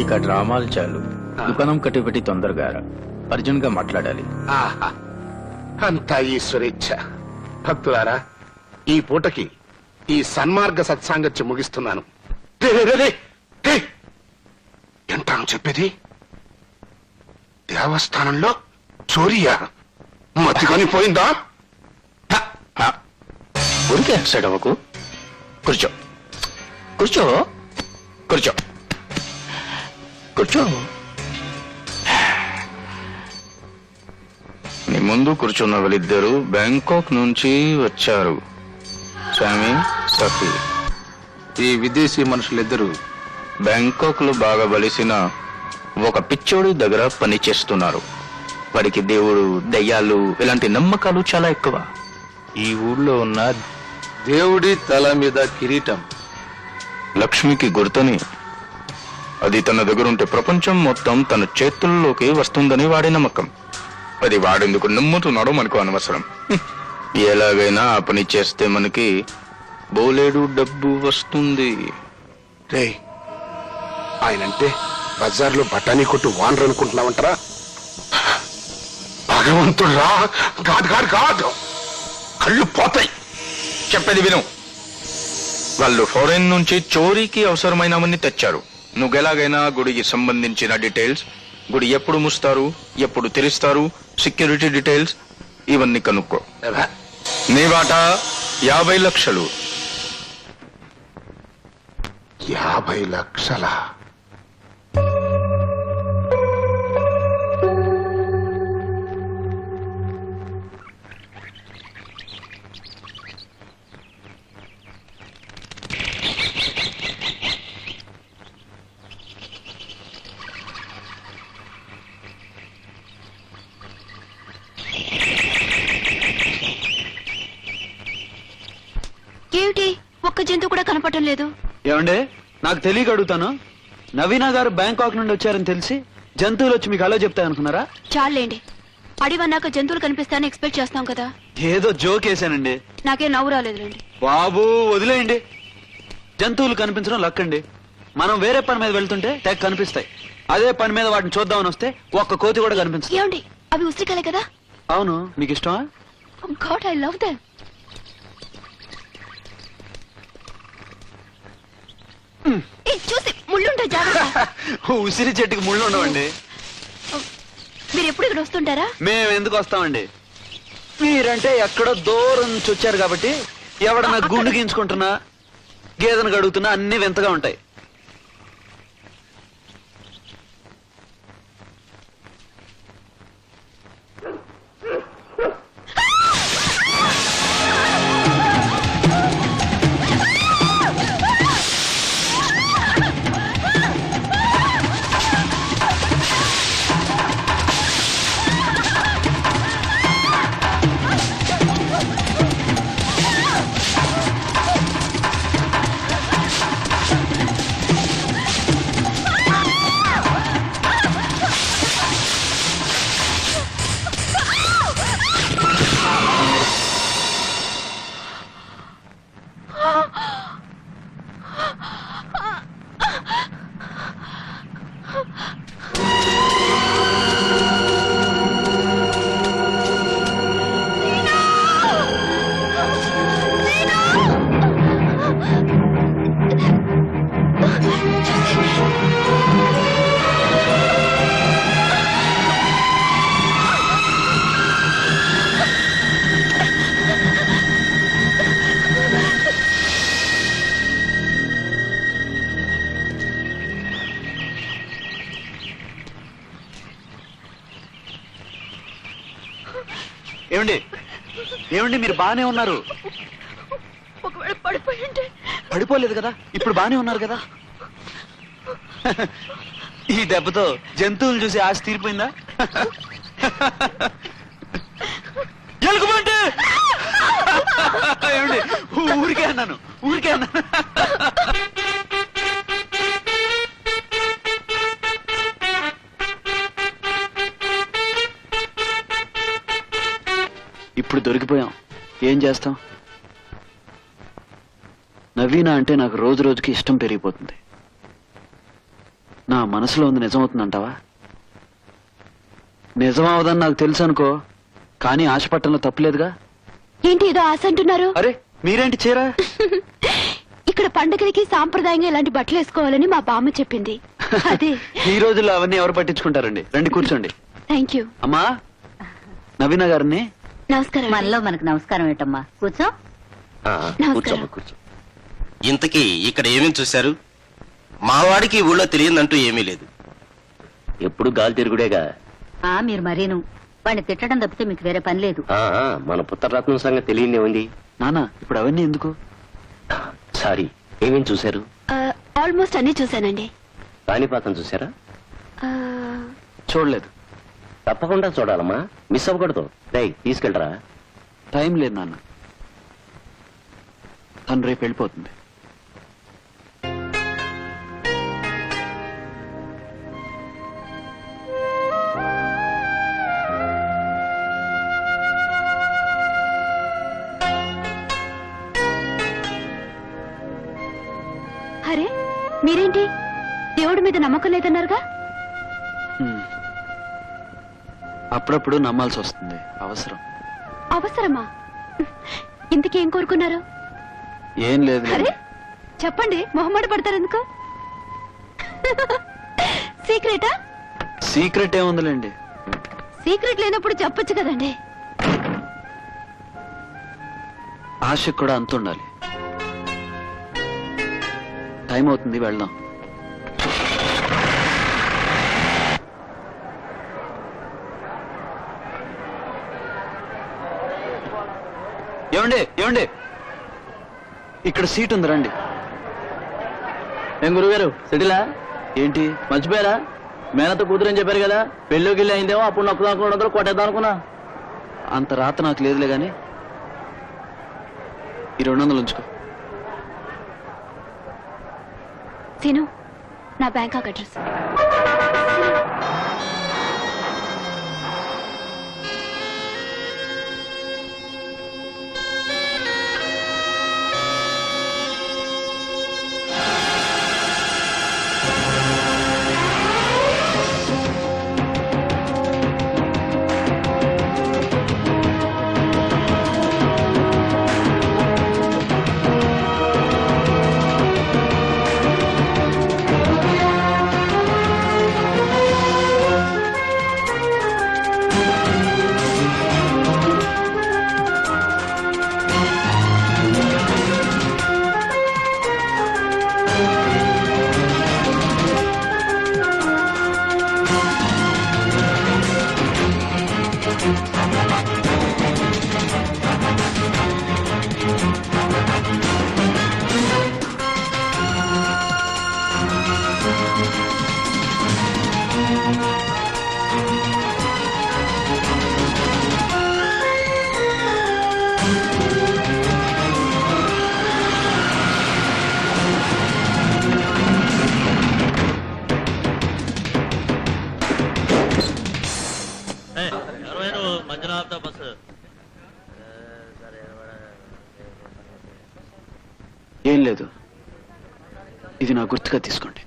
B: ఇక డ్రామాలు చాలు, దుకాణం కట్టిపెట్టి తొందరగా అర్జున్ గా మాట్లాడాలి.
L: అంతా ఈశ్వరేచ్ఛ. భక్తులారా, ఈ పూటకి ఈ సన్మార్గ సత్సాంగత్యం ముగిస్తున్నాను. ఎంటాను చెప్పేది? దేవస్థానంలో చోరియా? మతికొని పోయిందా?
B: ఊరికే సైడ్ అవ్వకు. కూర్చో కూర్చో కూర్చో కూర్చో. నీ ముందు కూర్చున్న వాళ్ళిద్దరూ బ్యాంకాక్ నుంచి వచ్చారు, సామి, సఫీ.
L: ఈ విదేశీ మనుషులిద్దరూ
B: బ్యాంకాక్ లో బాగా బలిసిన ఒక పిచ్చోడి దగ్గర పని చేస్తున్నారు. వారికి దేవుడు, దయ్యాలు ఇలాంటి నమ్మకాలు చాలా ఎక్కువ. ఈ ఊళ్ళో ఉన్న
L: దేవుడి తల మీద కిరీటం
B: లక్ష్మికి గుర్తని, అది తన దగ్గరుంటే ప్రపంచం మొత్తం తన చేతుల్లోకి వస్తుందని వాడి నమ్మకం. అది వాడేందుకు నమ్ముతున్నాడో మనకు అనవసరం. ఎలాగైనా ఆ పని చేస్తే మనకి బోలేడు డబ్బు వస్తుంది.
L: రే, ఆయనంటే బజార్లో బఠానీ కొట్టు వానరు అనుకుంటున్నావంటారా? భగవంతుడు రా. కాదు కాదు కాదు, కళ్ళు పోతాయి.
B: చెప్పేది విను. వాళ్ళు ఫారెన్ నుంచి చోరీకి అవసరమైనవన్నీ తెచ్చారు. నువ్వు ఎలాగైనా గుడికి సంబంధించిన డీటెయిల్స్, గుడి ఎప్పుడు మూస్తారు, ఎప్పుడు తెరుస్తారు, సెక్యూరిటీ డీటెయిల్స్ ఇవన్నీ కనుక్కో. నీ వాటా 50 లక్షలు.
L: 50 లక్షల?
C: ఏమిటి, ఒక్క జంతువు కూడా కనపడటం లేదు.
A: ఏమండి, నాకు తెలియక అడుగుతాను. నవీనా గారు బ్యాంకాక్ నుండి వచ్చారని తెలిసి జంతువులు వచ్చి మీకు అలా చెప్తాయి అనుకున్నారా?
C: చాలేండి, అడివన్నాక జంతువులు కనిపిస్తాయని ఎక్స్పెక్ట్ చేస్తాం కదా.
A: ఏదో జోక్ వేసానండి.
C: నాకేం నవ్వు రాలేదులేండి.
A: బాబు వదిలేయండి. జంతువులు కనిపించడం లక్కండి. మనం వేరే పని మీద వెళ్తుంటే తెగ కనిపిస్తాయి. అదే పని మీద వాటిని చూద్దామని వస్తే ఒక్క కోతి కూడా కనిపించదు.
C: ఏమండి, అవి ఉసిరికాయలే కదా?
A: అవును, మీకు ఇష్టమా?
C: God, I love them. చూసి ముళ్ళుంటాయి, జాగ్రత్త.
A: ఉసిరి చెట్టుకి ముళ్ళు ఉండవండి.
C: మీరు ఎప్పుడు ఇక్కడ వస్తుంటారా?
A: మేము ఎందుకు వస్తామండి, మీరంటే ఎక్కడో దూరం నుంచి వచ్చారు కాబట్టి ఎవడన్నా గుండు గీంచుకుంటున్నా గేదెను గడుగుతున్నా అన్ని వింతగా ఉంటాయి. ఏమండి ఏమండి మీరు బానే ఉన్నారు?
C: ఒకవేళ పడిపోయి ఉంటే?
A: పడిపోలేదు కదా, ఇప్పుడు బానే ఉన్నారు కదా. ఈ దెబ్బతో జంతువులు చూసి ఆశ తీరిపోయిందా? ఎలుగుబంటి! ఏమండి ఊరికే అన్నాను, ఊరికే అన్నాను. ఇప్పుడు దొరికిపోయాం, ఏం చేస్తాం? నవీన అంటే నాకు రోజు రోజుకి ఇష్టం పెరిగిపోతుంది. నా మనసులో ఉంది నిజమవుతుందంటావా? నిజమవదని నాకు తెలుసు అనుకో, కానీ ఆశపట్టంలో తప్పులేదుగా.
C: ఏంటి ఏదో ఆశ అంటున్నారు?
A: అరే మీరేంటి చీర?
C: ఇక్కడ పండగలకి సాంప్రదాయంగా ఇలాంటి బట్టలు వేసుకోవాలని మా బామ్మ చెప్పింది. అదే
A: ఈ రోజుల్లో అవన్నీ ఎవరు పట్టించుకుంటారండి. రండి కూర్చోండి.
C: Thank you.
A: అమ్మా నవీన గారిని.
C: నమస్కారం.
K: మనలో మనకు నమస్కారం ఏంటమ్మా, కూర్చో.
C: నమస్కారం.
M: కూర్చో. ఇంతకీ ఇక్కడ ఏమేమి చూశారు? మావాడికి ఈ ఊళ్ళో తెలియదంటూ ఏమీ లేదు.
I: ఎప్పుడు గాలి తిరుగుడేగా.
K: మీరు మరీను వాడిని తిట్టడం తప్పితే మీకు వేరే పని లేదు.
I: మన పుత్రరత్నం సంగతి తెలియనే ఉంది.
A: నానా ఇప్పుడు అవన్నీ ఎందుకు?
I: సారీ, ఏమేం చూశారు?
C: ఆల్మోస్ట్ అన్ని చూశానండి.
I: కాణిపాతం చూసారా?
A: చూడలేదు.
I: తప్పకుండా చూడాలమ్మా, మిస్ అవ్వకూడదు. డై తీసుకెళ్ళరా.
A: టైం లేదు నాన్న, తను రేపు వెళ్ళిపోతుంది.
C: అరే మీరేంటి దేవుడి మీద నమ్మకం లేదన్నారుగా?
A: అప్పుడప్పుడు నమ్మాల్సి వస్తుంది, అవసరం.
C: అవసరమా? ఇంతకేం కోరుకున్నారు?
A: ఏం లేదు.
C: అరే చెప్పండి, మొహమాట పడతారు ఎందుకు? సీక్రెటా?
A: సీక్రెట్ ఏముందిలేండి.
C: సీక్రెట్ లేనప్పుడు చెప్పొచ్చు కదండి.
A: ఆశకు కూడా అంత ఉండాలి. టైం అవుతుంది, వెళ్దాం. ఏమండి ఏమండి ఇక్కడ సీట్ ఉంది, రండి.
D: ఏం గురుగారు సిటీలా
A: ఏంటి
D: మర్చిపోయారా? మేనతో కూతురని చెప్పారు కదా, పెళ్ళికి వెళ్ళి అయిందేమో, అప్పుడు నొక్కదాం కొట్టేద్దాం అనుకున్నా.
A: అంత రాత నాకు లేదులే గాని ఈ 200 ఉంచుకో.
C: సీను, నా బ్యాంకాక్ అడ్రస్.
A: ఏం లేదు, ఇది నా గుర్తుగా తీసుకోండి.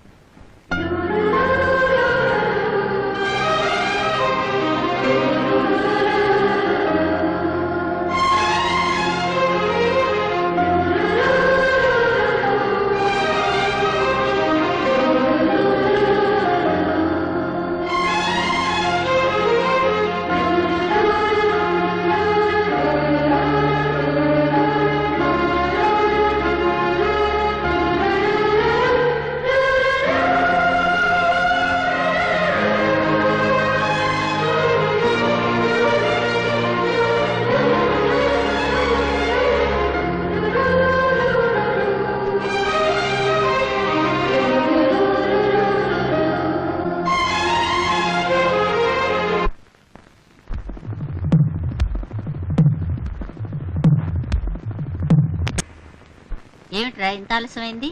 K: ఏమిట్రా ఇంత ఆలస్యమైంది?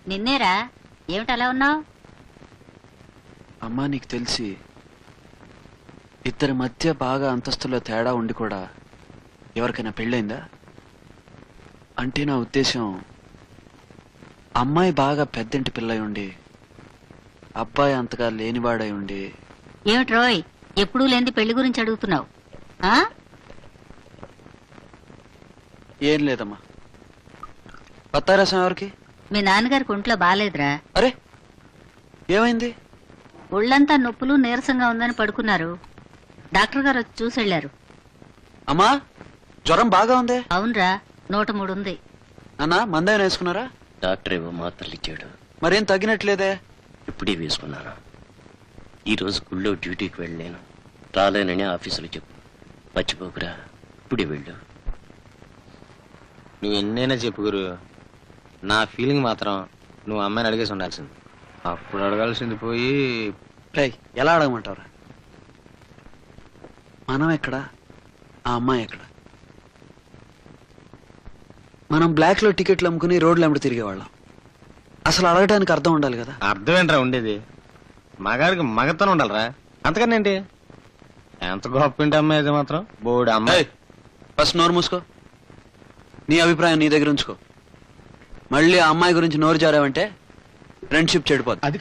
K: నిన్నేరా, ఏమిటి అలా ఉన్నావు?
A: అమ్మా, నీకు తెలిసి ఇద్దరి మధ్య బాగా అంతస్తులో తేడా ఉండి కూడా ఎవరికైనా పెళ్ళైందా? అంటే నా ఉద్దేశం, అమ్మాయి బాగా పెద్దంటి పిల్లై ఉండి అబ్బాయి అంతగా లేనివాడై ఉండి.
K: ఏమిటి రోయ్, ఎప్పుడూ లేని పెళ్లి గురించి అడుగుతున్నావు?
A: ఏం లేదమ్మా. పత్తారసం ఎవరికి?
K: మీ నాన్నగారికి ఒంట్లో బాగాలేదురా.
A: అరే, ఏమైంది?
K: ఒళ్ళంతా నొప్పులు నీరసంగా ఉందని పడుకున్నారు. డాక్టర్ గారు వచ్చి చూసి వెళ్లారు.
A: అమ్మా, జ్వరం బాగా ఉంది.
K: అవునరా, 103 ఉంది.
A: అన్నా, మందేమైనా వేసుకున్నారా?
I: డాక్టర్ ఏవో మాత్రలు ఇచ్చాడు.
A: మరేం తగ్గినట్లేదే?
I: ఇప్పుడే వేసుకున్నాను. ఈరోజు గుళ్ళో డ్యూటీకి వెళ్ళలేను, రాలేనని ఆఫీసులో చెప్పు. మర్చిపోకురా, ఇప్పుడే వెళ్ళు.
H: నువ్వు ఎన్నైనా చెప్పు గురు, నా ఫీలింగ్ మాత్రం నువ్వు అమ్మాయిని అడిగేసి ఉండాల్సింది. అప్పుడు అడగాల్సింది పోయి
A: ఎలా అడగమంటావురా? మనం ఎక్కడ, ఆ అమ్మాయి ఎక్కడ? మనం బ్లాక్ లో టికెట్లు అమ్ముకుని రోడ్లు అమ్ముడు తిరిగేవాళ్ళం. అసలు అడగడానికి అర్థం ఉండాలి కదా.
H: అర్థం ఏంట్రా ఉండేది? మగాడికి మగతనం ఉండాలరా, అంతకన్నా ఏంటి? ఎంత గొప్ప ఇంటి అమ్మాయి అయితే మాత్రం బోడి అమ్మాయి.
A: ఫస్ట్ నోరు మూసుకో. నీ అభిప్రాయం నీ దగ్గర ఉంచుకో. మళ్ళీ ఆ అమ్మాయి గురించి నోరు జారావంటే ఫ్రెండ్షిప్ చెడిపోద్ది.
H: అది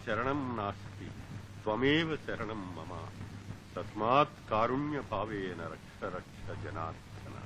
J: శరణం నాస్తి త్వమేవ శరణం మమ తస్మాత్ కారుణ్య భావేన రక్ష రక్ష జనార్దన.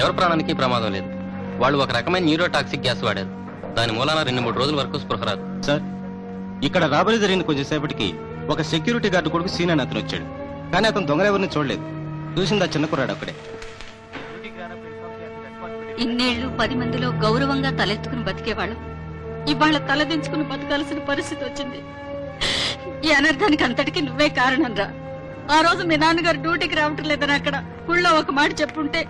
N: ఎవరి ప్రాణానికి ప్రమాదం లేదు. వాళ్ళు ఒక రకమైన న్యూరోటాక్సిక్ గ్యాస్ వాడారు. దాని మూలాన 2-3 రోజుల వరకు స్పృహ రాదు.
H: సార్, ఇక్కడ రాబరీ జరిగిన కొంచెంసేపటికి ఒక సెక్యూరిటీ గార్డు కొడుకు సీన్ అని అతను వచ్చాడు. కానీ అతను దొంగలెవరిని చూడలేదు. చూసింది ఆ చిన్న కుర్రాడు అక్కడే.
K: ఇన్నేళ్లు 10 మందిలో గౌరవంగా తలెత్తుకుని బతికేవాళ్ళం ఇవాళ తలదించుకుని బతకాల్సిన పరిస్థితి వచ్చింది. ఈ అనర్థానికి అంతటికి నువ్వే కారణం రా. ఆ రోజు మీ నాన్నగారు డ్యూటీకి రావటం లేదని అక్కడ ఊళ్ళో ఒక మాట చెప్పుంటే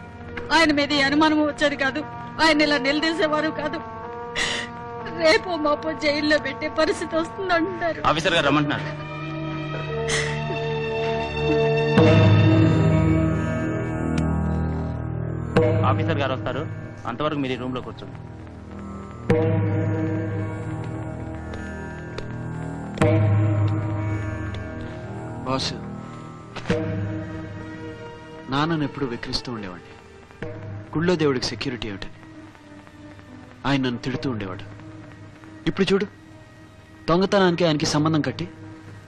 K: ఆయన మీద ఈ అనుమానం వచ్చేది కాదు. ఆయన ఇలా నిలదీసేవారు కాదు. రేపో మాపో జైల్లో పెట్టే పరిస్థితి వస్తుందంటారు.
N: ఆఫీసర్ గారు రమ్మంటున్నారు. ఆఫీసర్ గారు వస్తారు, అంతవరకు మీరు రూమ్ లో కూర్చోండి.
A: బాస్, నాన్నను ఎప్పుడు వెక్కిరిస్తూ ఉండేవాడిని. గుళ్ళో దేవుడికి సెక్యూరిటీ ఏమిటని ఆయన నన్ను తిడుతూ ఉండేవాడు. ఇప్పుడు చూడు, దొంగతనానికి ఆయనకి సంబంధం కట్టి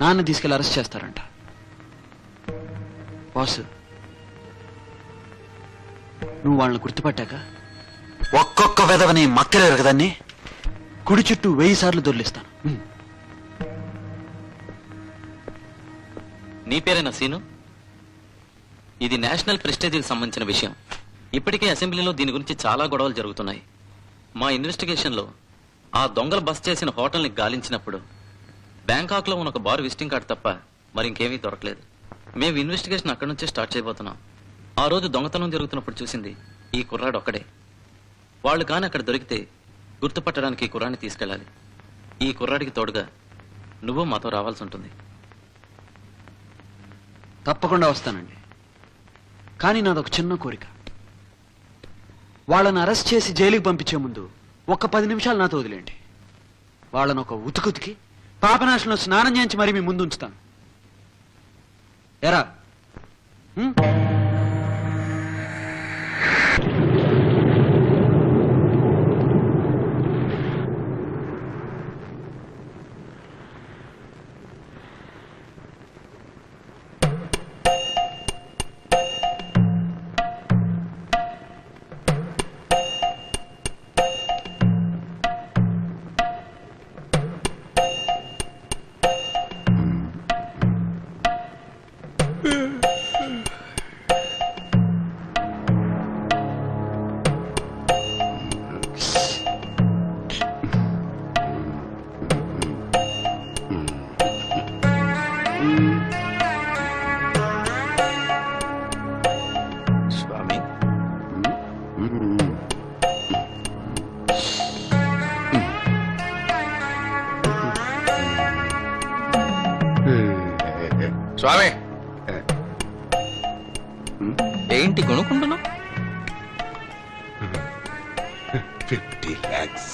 A: నాన్న తీసుకెళ్లి అరెస్ట్ చేస్తారంట. బాస్, నువ్వు వాళ్ళని గుర్తుపట్టాక ఒక్కొక్క వెధవని మక్కలేరు కదాన్ని కుడి చుట్టూ 1000 సార్లు దొర్లిస్తాను.
N: నీ పేరేనా సీను? ఇది నేషనల్ ప్రెస్టేజీకి సంబంధించిన విషయం. ఇప్పటికే అసెంబ్లీలో దీని గురించి చాలా గొడవలు జరుగుతున్నాయి. మా ఇన్వెస్టిగేషన్లో ఆ దొంగలు బస్ చేసిన హోటల్ని గాలించినప్పుడు బ్యాంకాక్లో ఉన్న ఒక బార్ విజిటింగ్ కార్డు తప్ప మరి ఇంకేమీ దొరకలేదు. మేము ఇన్వెస్టిగేషన్ అక్కడి నుంచే స్టార్ట్ చేయబోతున్నాం. ఆ రోజు దొంగతనం జరుగుతున్నప్పుడు చూసింది ఈ కుర్రాడు ఒక్కడే. వాళ్ళు కానీ అక్కడ దొరికితే గుర్తుపట్టడానికి ఈ కుర్రాన్ని తీసుకెళ్ళాలి. ఈ కుర్రాడికి తోడుగా నువ్వు మాతో రావాల్సి ఉంటుంది.
A: తప్పకుండా వస్తానండి. కానీ నాదొక చిన్న కోరిక. వాళ్ళని అరెస్ట్ చేసి జైలుకి పంపించే ముందు ఒక 10 నిమిషాలు నాతో వదిలేండి. వాళ్ళను ఒక ఉతుకుతికి పాపనాశంలో స్నానం చేయించి మరీ మీ ముందు ఉంచుతాను. ఎరా?
B: స్వామి, స్వామి ఏంటి కొనుక్కుంటున్నావు?
L: 50 lakhs.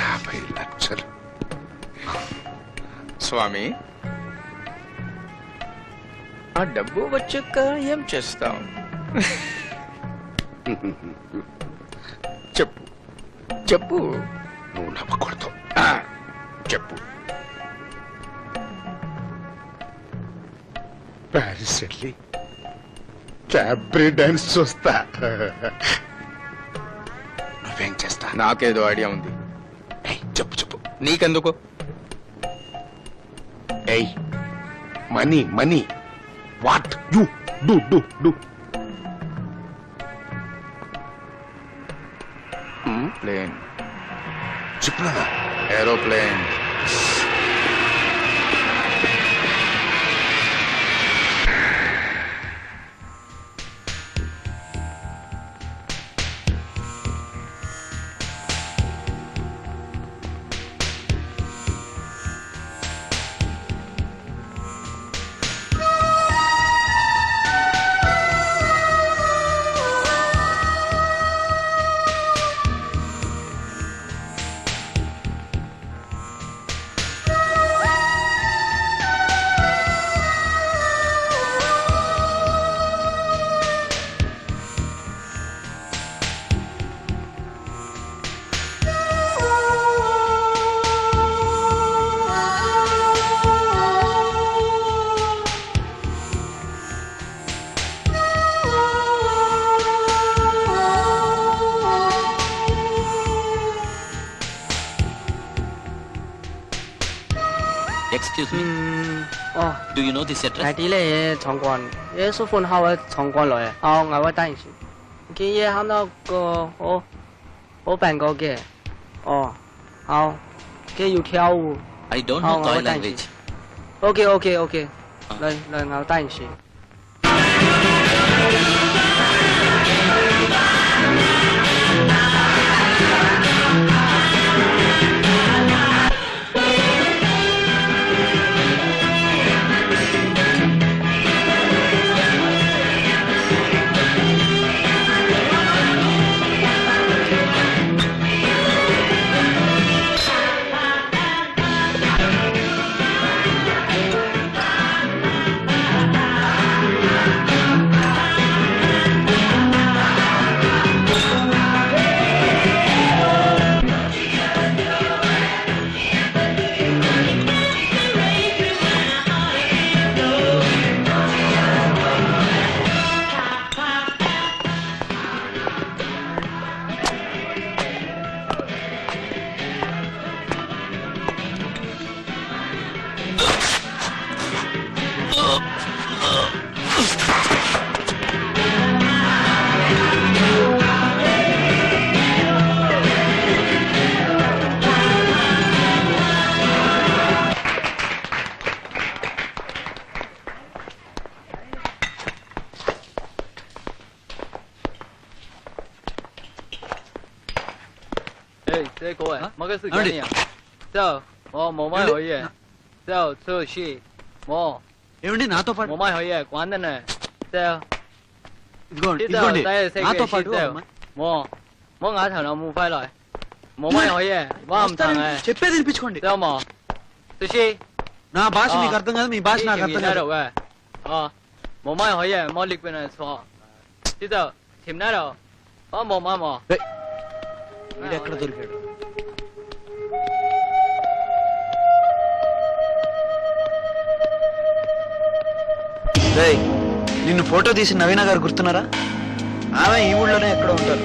L: 50 లక్షలు.
B: స్వామి, ఆ డబ్బు వచ్చాక ఏం చేస్తాం? చెప్పు చెప్పు.
L: నువ్వు నవ్వకూడదు.
B: చెప్పు.
L: ప్యారిస్ వెళ్ళి క్యాబ్రే డాన్స్ చూస్తా. నువ్వేం చేస్తా?
B: నాకేదో ఐడియా ఉంది.
L: చెప్పు చెప్పు.
B: నీకెందుకు?
L: ఏయ్, money money. What you do do do?
B: Plane.
L: చెప్పు.
B: Aeroplane.
N: Excuse me.
D: Oh,
N: Do you know this address?
D: 係啲咧嘢闖關，嘢蘇款後嘅闖關來啊！我我單先，佢嘢喊到個好病過嘅，哦，好，佢要跳舞。
N: I don't know Thai language.
D: OK，嚟我單先。
O: 这個係冇嘅事情啊！就我冇乜可以，就出去冇
A: ఏమండి నాతో పాటు
O: 冇乜可以，關得呢？就
A: ఇదిగోండి నాతో పాటు
O: 冇牙頭又冇快來，冇乜可以，我唔同嘅。
A: చెప్పేది వినిపించుకోండి
O: 就冇，出去。
A: నా భాష మీకు అర్థం కాదు మీ భాష నాకు అర్థం కాదు
O: 嘅，哦，冇乜可以，冇力邊嚟錯，知道甜呢度，我冇乜冇。
A: వీడు ఎక్కడ దొరికాడు రేయ్, నిన్ను ఫోటో తీసి నవీన గారు గుర్తున్నారా? ఆమె ఈ ఊళ్ళోనే ఎక్కడో ఉంటారు.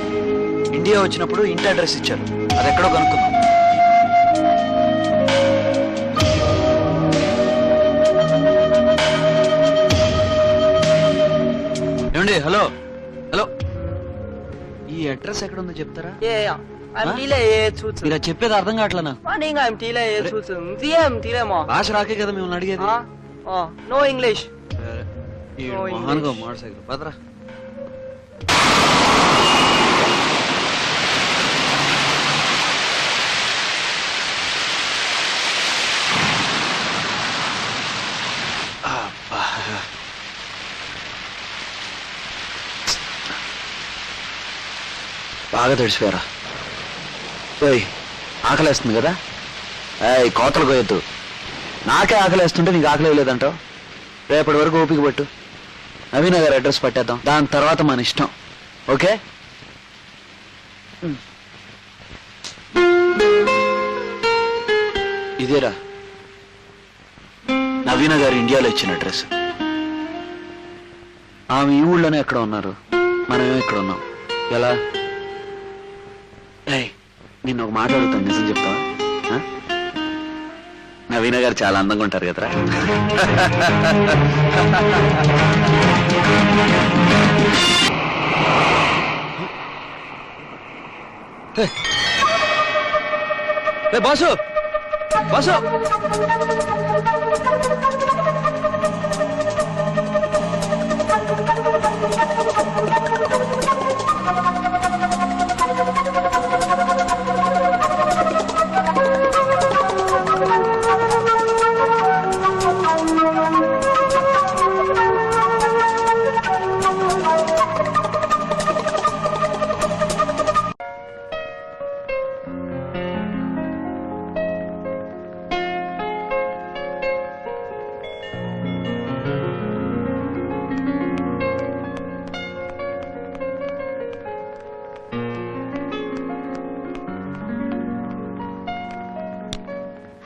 A: ఇండియా వచ్చినప్పుడు ఇంటి అడ్రస్ ఇచ్చారు, అది ఎక్కడో కనుక్కుందాం. ఏమండి హలో హలో ఈ అడ్రస్ ఎక్కడ ఉందో చెప్తారా? మీరు చెప్పేది అర్థం కావట్లే నాకు. భాష రాకే కదా మిమ్మల్ని అడిగేది.
D: No English.
A: మోటార్ సైకిల్ పదరా. బాగా తడిసిపోయారా? ఆకలేస్తుంది కదా, కోతలు కోయొద్దు. నాకే ఆకలేస్తుంటే నీకు ఆకలి లేదంటావు. రేపటి వరకు ఓపిక పట్టు. నవీన గారి అడ్రస్ పట్టేద్దాం, దాని తర్వాత మన ఇష్టం. ఓకే? ఇదేరా నవీన గారు ఇండియాలో ఇచ్చిన అడ్రస్. ఆమె ఈ ఊళ్ళోనే ఎక్కడ ఉన్నారు, మనమేమో ఇక్కడ ఉన్నాం. ఎలా? నిన్ను ఒక మాట అడుగుతాను, నిజం చెప్తావా? నవీన గారు చాలా అందంగా ఉంటారు కదరా. బాసు బాసు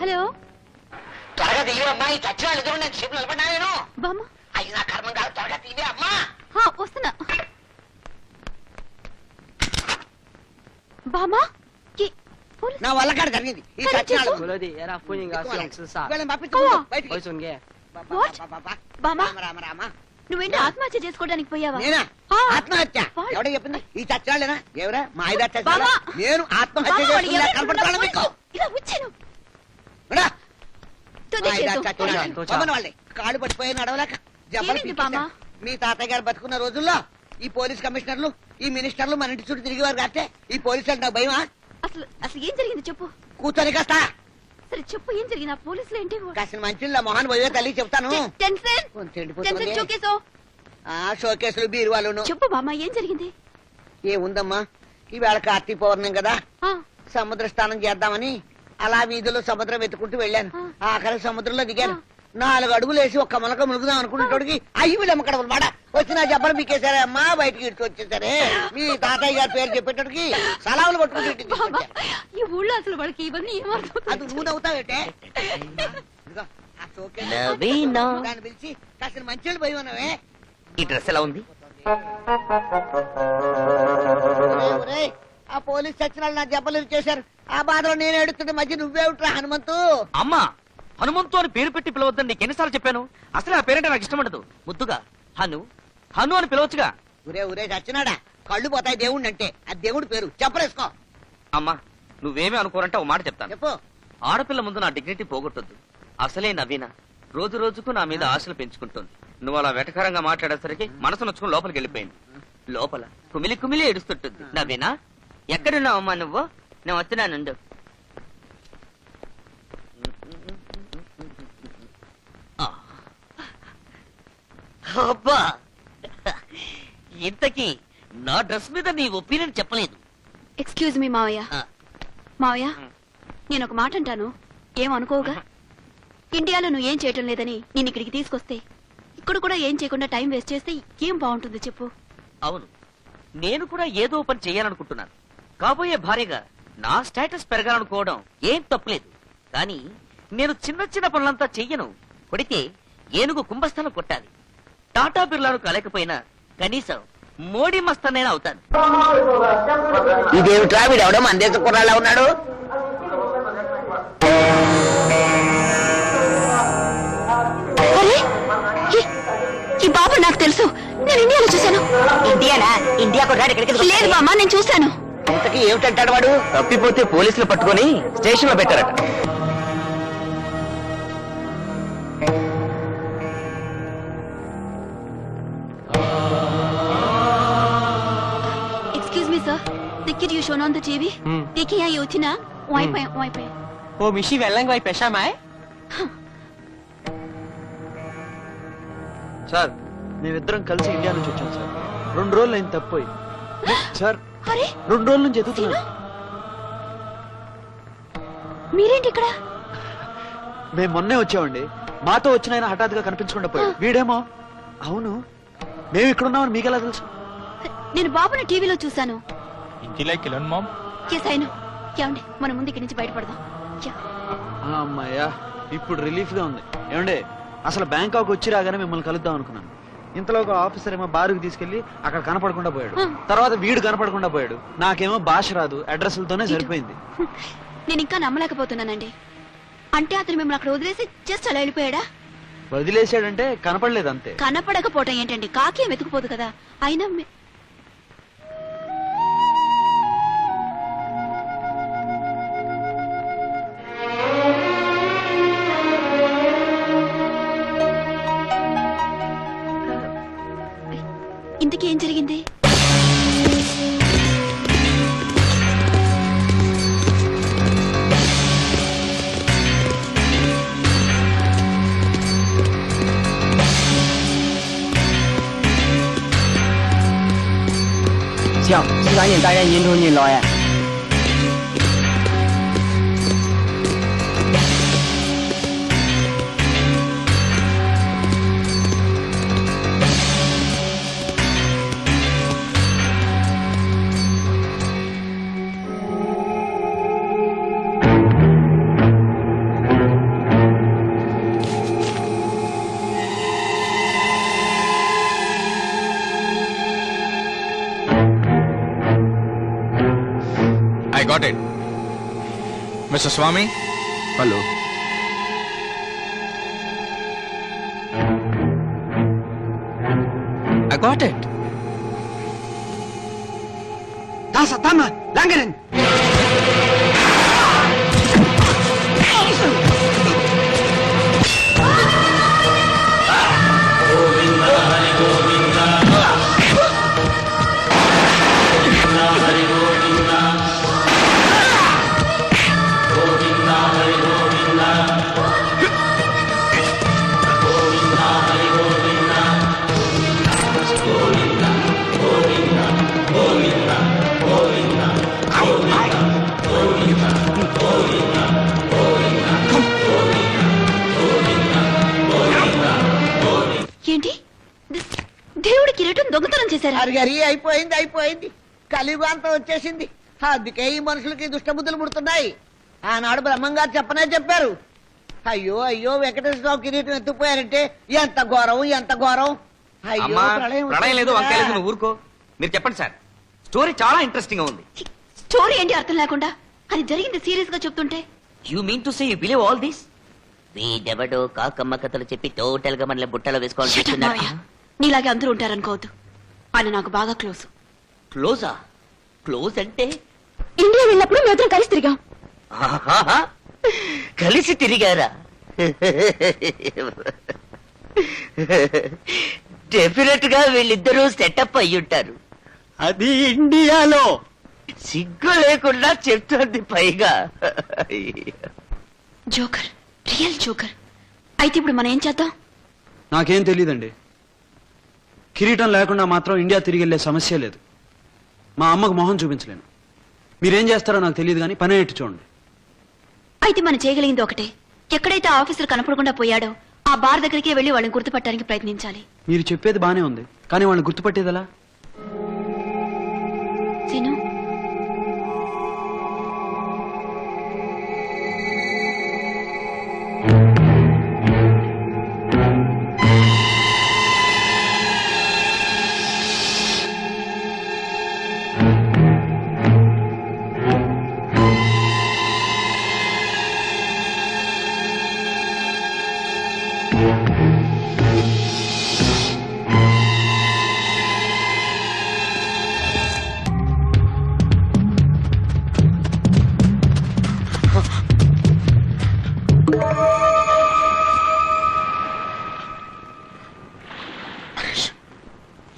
C: హలో
P: త్వరగా దిగి అమ్మాయి, చచ్చిన ఎదురు నేను సేపు నిలబడినా నేను.
C: బామ్మ
P: అయ్యి నా కర్మం కాదు, త్వరగా దిగి అమ్మా.
C: వస్తున్నా. బామ్మ
P: నా వల్ల కాడ జరిగింది ఈ సత్యాలు
D: बोलो दी यार आप फोन इंगा से से सा
P: వీళ్ళని పంపించు బయటికి
D: ओए सुन गए
C: బామా
P: రామ రామ
C: నువ్వేంటి ఆత్మహత్య చేసుకోవడానికి పోయావా
P: నేనా
C: ఆ.
P: ఆత్మహత్య ఎవడో చెప్పింది ఈ చచ్చాలేనా ఎవరా మా ఐదు
C: బాబా.
P: నేను ఆత్మహత్య
C: బాబా, వాడు
P: చేసుకున్నా
C: ఎవరికి
P: కనపడతాను
C: ఉన్నాడు?
P: మీకు
C: ఇలా వచ్చాను
P: విడా?
C: తుది
P: మా ఐదు
C: చేద్దాం.
P: చచ్చాడు.
D: తోచా.
P: పవన్ వాళ్ళే కాళ్ళు పడిపోయి నడవలేక జబ్బలు
C: ఏమైంది బామా?
P: పీకేశారు. మీ తాతయ్య గారు బతుకున్న రోజుల్లో ఈ పోలీస్ కమిషనర్లు ఈ మినిస్టర్లు మన ఇంటి చుట్టూ తిరిగేవారు కాస్తే ఈ పోలీసులు నాకు భయమా
C: అసలు అసలు ఏం జరిగింది చెప్పు
P: కూర్చొని కాస్తా
C: సరే చెప్పు ఏం జరిగింది ఆ పోలీసులు ఏంటి
P: కాసిన మంచి మొహాన్ పోయే తల్లి చెప్తాను
C: టెన్షన్
P: కొంచెం
C: టెన్షన్
P: ఎండిపోతుంది.
C: చూకేసో
P: ఆ షోకేసులు బీరువాలును
C: చెప్పు బామ్మ ఏం జరిగింది
P: ఏముందమ్మా ఈవేళ కార్తీక పౌర్ణం కదా
C: ఆ,
P: సముద్ర స్నానం చేద్దామని అలా వీధిలో సముద్రం వెతుకుంటూ వెళ్ళాను ఆఖరి సముద్రంలో దిగాను 4 అడుగులు వేసి ఒక్క మొలక ములుగుదాం అనుకునేటోడికి అయ్యి వీళ్ళమ్మక్కడ మాట వచ్చిన జబ్బలు మీకేసారే అమ్మా బయటికి ఇడిచి వచ్చేసారే మీ తాతయ్య గారి పేరు చెప్పేటోడికి సలాములు పట్టుకుంటూ ఇంటికి
C: బామ్మ,
P: తీసుకొచ్చారు.
C: ఈ ఊళ్ళో అసలు వాళ్ళకి ఇవన్నీ ఏమర్థం
P: అది నువ్వు నవ్వుతావేటే ఇదిగో, ఆ షోకేస్
M: నవీనా.
P: దాన్ని పిలిచి కాసిన మంచి పోయి ఉన్నావే
M: ఈ డ్రెస్ ఎలా ఉంది?
P: ఒరేయ్, ఆ పోలీస్ సచ్చినాలు నా జబ్బలు చేశారు ఆ బాధలో నేను ఎడుతుంటే మధ్య నువ్వే ఉంటా హనుమంతు
M: అమ్మా హనుమంతు అని పేరు పెట్టి పిలవద్దని నీకు ఎన్నిసార్లు చెప్పాను? అసలే ఆ పేరంటే నాకు ఇష్టం ఉండదు. ముద్దుగా హను హను అని పిలవచ్చుగా.
P: ఊరే చచ్చినాడా కళ్ళు పోతాయి దేవుణ్ణి అంటే అది దేవుడి పేరు చెప్పరేసుకో
M: అమ్మా నువ్వేమీ అనుకోరంటే ఓ మాట చెప్తాను.
P: చెప్పు
M: ఆడపిల్ల ముందు నా డిగ్నిటీ పోగొట్టొద్దు. అసలే నవీన రోజు రోజుకు నా మీద ఆశలు పెంచుకుంటుంది. నువ్వు అలా వెటకారంగా మాట్లాడేసరికి మనసు నొచ్చుకుని లోపలికి వెళ్ళిపోయింది. లోపల కుమిలి కుమిలి ఏడుస్తుంటుంది. నవీనా ఎక్కడున్నావమ్మా నువ్వు? నేను వస్తున్నానుండు. అబ్బా ఇంతకీ నా డ్రెస్ మీద నీ ఒపీనియన్ చెప్పలేదు.
C: ఎక్స్క్యూజ్ మీ మావయ్య మావయ్య నేను ఒక మాట అంటాను ఏమనుకోవుగా ఇండియాలో నువ్వు ఏం చేయటం లేదని నేను ఇక్కడికి తీసుకొస్తే ఇక్కడ కూడా ఏం చేయకుండా టైం వేస్ట్ చేస్తే ఏం బాగుంటుంది చెప్పు
M: అవును నేను కూడా ఏదో పని చేయాలనుకుంటున్నాను. కాబోయే భార్యగా నా స్టేటస్ పెరగాలనుకోవడం ఏం తప్పులేదు. కానీ నేను చిన్న చిన్న పనులంతా చెయ్యను. కొడితే ఏనుగు కుంభస్థానం కొట్టాలి. టాటా బిర్లాను కాలేకపోయినా కనీసం మోడీ మస్తానైనా అవుతాను.
P: ఇదేమిట్రా వీడెవడో మన దేశ కుర్రాళ్ళ ఉన్నాడు
C: అరే ఈ బాబు నాకు తెలుసు నేను ఇండియాలో చూశాను
P: ఇండియానా ఇండియా కుర్రాడు ఇక్కడికి
C: లేదు బామ్మ నేను చూశాను
P: ఇంతకీ ఏమిటంటాడు వాడు
M: తప్పిపోతే పోలీసులు పట్టుకొని స్టేషన్ లో పెట్టారట.
C: Excuse me sir ticket you shown on the TV देखिए यहाँ ये उठी ना वहीं पे
D: ओ मिशी वेल्लंग भाई पेशा माए
A: సార్ మేమిద్దరం కలిసి ఇండియా నుంచి వచ్చాం సార్ 2 రోజులు అయింది తప్పిపోయి సార్
C: अरे
A: 2 రోజుల నుంచి ఎదుగుతున్నాను
C: మీరేంటి ఇక్కడ
A: మేము మొన్నే వచ్చామండి మాతో వచ్చిన ఆయన హఠాత్తుగా కనిపించకుండా పోయాడు వీడేమో అవును మేము ఇక్కడ ఉన్నామని మీకెలా తెలుసు
C: నేను బాబుని టీవీలో చూశాను
B: ఇంటిలో కిరణ్ మామ్
C: ఎస్ అయినా ఏమండి మన ముందు ఇక్కడి నుంచి బయటపడదాం యా.
A: అమ్మాయ్యా ఇప్పుడు రిలీఫ్ గా ఉంది ఏమండి అసలు బ్యాంకాక్ వచ్చి రాగానే మిమ్మల్ని కలుద్దాం అనుకున్నాను ఇంతలో ఒక ఆఫీసర్ ఏమో బారుకు తీసుకెళ్లి అక్కడ కనపడకుండా పోయాడు తర్వాత వీడు కనపడకుండా పోయాడు నాకేమో భాష రాదు అడ్రస్లతోనే సరిపోయింది
C: నేను ఇంకా నమ్మలేకపోతున్నానండి అంటే అతను మిమ్మల్ని అక్కడ వదిలేసి జస్ట్ అలా వెళ్ళిపోయాడా
A: వదిలేసాడంటే కనపడలేదు అంతే
C: కనపడకపోవటం ఏంటండి కాకి ఏం వెతుకుపోదు కదా అయినా ఇంతకీ ఏం జరిగింది
D: 行，是赶紧带人引出你老爷。
B: I got it. Mister Swamy.
L: Hello.
B: I got it.
F: Tama, Langeren.
C: ఏంటి దేవుడి కిరీటం దొంగతనం చేశారా?
P: హరిగరి అయిపోయింది అయిపోయింది, కలియుగాంతం వచ్చేసింది. అందుకే ఈ మనుషులకి దుష్టబుద్ధులు ముడుతున్నాయి. ఆనాడు బ్రహ్మంగారు చెప్పనే చెప్పారు. అయ్యో అయ్యో వెంకటేశ్వరరావు కిరీటం ఎత్తుపోయారంటే ఎంత ఘోరం ఎంత ఘోరం. అయ్యో
M: అమ్మా,
P: ప్రళయం
M: ప్రణయం లేదు, వంకాయ లేదు,
P: వచ్చేసిందా?
M: నువ్వు ఊరుకో. మీరు చెప్పండి సార్, స్టోరీ చాలా ఇంట్రెస్టింగ్ గా ఉంది.
C: స్టోరీ ఏంటి అర్థం లేకుండా? అది జరిగింది సీరియస్ గా చెప్తుంటే.
M: You mean to say you believe all this? వీడెవడో కాకమ్మ కథలు చెప్పి టోటల్ గా మనల్ని బుట్టలో వేసుకోవాలని
C: Shut up,
M: చూస్తున్నాడు.
C: మావయ్య. నీలాగే అందరూ ఉంటారనుకోవద్దు. ఆయన నాకు బాగా క్లోజ్.
M: క్లోజా? క్లోజ్ అంటే
C: ఇండియా వెళ్ళినప్పుడు మేమిద్దరం కలిసి తిరిగాం.
M: ఆహాహా, కలిసి తిరిగారా? డెఫినెట్ గా వీళ్ళిద్దరూ సెటప్ అయ్యుంటారు.
F: అది ఇండియాలో.
M: సిగ్గు లేకుండా చెప్తుంది పైగా.
C: Joker, real joker. అయితే ఇప్పుడు మనం ఏం చేద్దాం?
A: నాకేం తెలియదండి. కిరీటం లేకుండా మాత్రం ఇండియా తిరిగి వెళ్ళే సమస్య లేదు. మా అమ్మకు మొహం చూపించలేను. మీరేం చేస్తారో నాకు తెలియదు, కానీ పని ఎట్టు చూడండి.
C: అయితే మనం చేయగలిగింది ఒకటే. ఎక్కడైతే ఆఫీసర్ కనపడకుండా పోయాడో ఆ బార్ దగ్గరికే వెళ్లి వాళ్ళని గుర్తుపట్టడానికి ప్రయత్నించాలి.
A: మీరు చెప్పేది బానే ఉంది, కానీ వాళ్ళని గుర్తుపట్టేదలా?
C: సీను,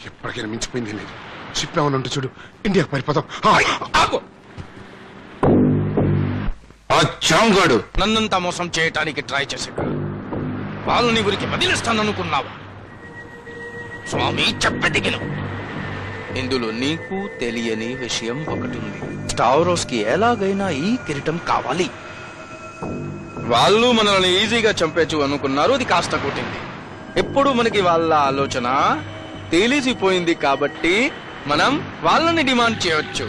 L: ఎప్పటికైనా మించిపోయింది లేదు. షిప్ ఏమన్నా ఉంటే చూడు, ఇండియాకి పరిపోతాం.
B: ఆ చాంగాడు నన్నంతా మోసం చేయటానికి ట్రై చేశాడు. వాళ్ళని ఊరికి వదిలిస్తాననుకున్నావా? స్వామి చెప్పదిగిన ఇందులో నీకు తెలియని విషయం ఒకటి ఉంది. స్టావరోస్ కి ఎలాగైనా ఈ కిరీటం కావాలి. వాళ్ళు మనల్ని ఈజీగా చంపేచ్చు అనుకున్నారు, అది కాస్త కొట్టింది. ఇప్పుడు మనకి వాళ్ళ ఆలోచన తెలిసిపోయింది కాబట్టి మనం వాళ్ళని డిమాండ్ చేయొచ్చు.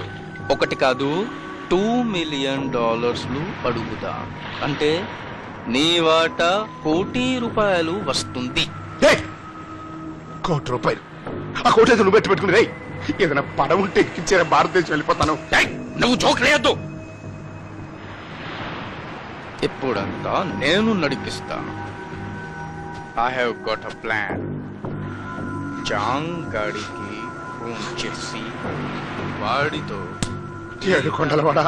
B: ఒకటి కాదు, $2 మిలియన్ అడుగుదాం. అంటే నీ వాటా ₹1,000,000 వస్తుంది.
L: ₹1,000,000? ఆ కోటి నువ్వు పెట్టి పెట్టుకుని రే. ఏదైనా పడవ ఉంటే ఎక్కించారా, భారతదేశం వెళ్ళిపోతాను.
B: నువ్వు జోకలేయద్దు. ఇప్పుడంతా నేను నడిపిస్తాను. I have got a plan. చాంగ్ గాడికి ఫోన్ చేసి వాడితో
L: 7 కొండలవాడా,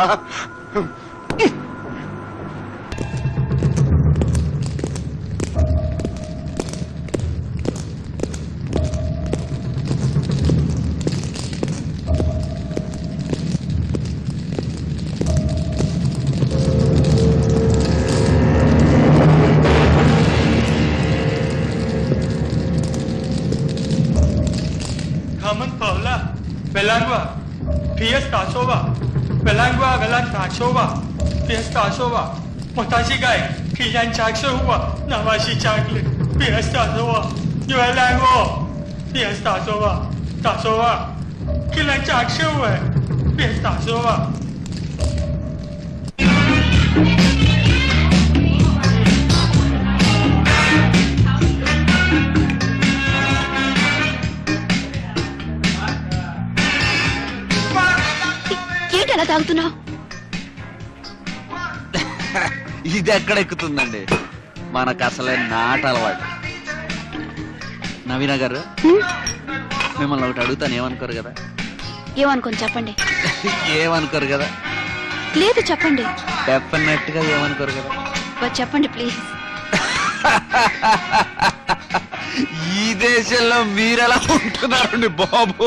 Q: Kamen Paula, Belangwa, Pies Tasova, Belangwa, Galan Tasova, Pies Tasova, Motashigai, Kiyan Chaksova, Navashi Chakli, Pies Tasova, Yuelango, Pies Tasova, Tasova, Kilan Chaksova, Pies Tasova.
C: ఏంటి అలా తాగుతున్నావు?
A: ఇది ఎక్కడ ఎక్కుతుందండి, మనకు అసలే నాట అలవాటు. నవీన గారు, మిమ్మల్ని ఒకటి అడుగుతాను, ఏమనుకోరు కదా?
C: ఏమనుకోని చెప్పండి.
A: ఏమనుకోరు కదా?
C: లేదు చెప్పండి.
A: డెఫినెట్ గా ఏమనుకోరు కదా?
C: చెప్పండి ప్లీజ్.
A: ఈ దేశంలో మీరెలా ఉంటున్నారండి బాబు?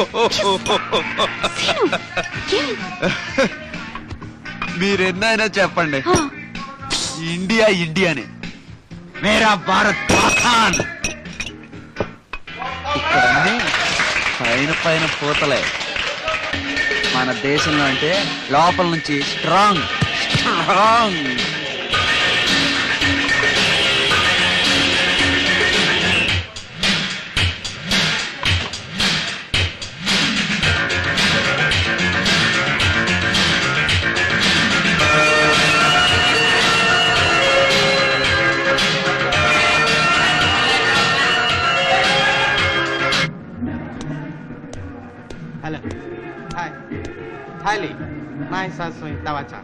A: మీరెన్నైనా చెప్పండి, ఇండియా ఇండియానే, మేరా భారత్ మహాన్. ఇక్కడ పైన పైన పోతలే, మన దేశంలో అంటే లోపల నుంచి strong strong.
F: Hello. Hi. Hi, Lee. Nice to meet you.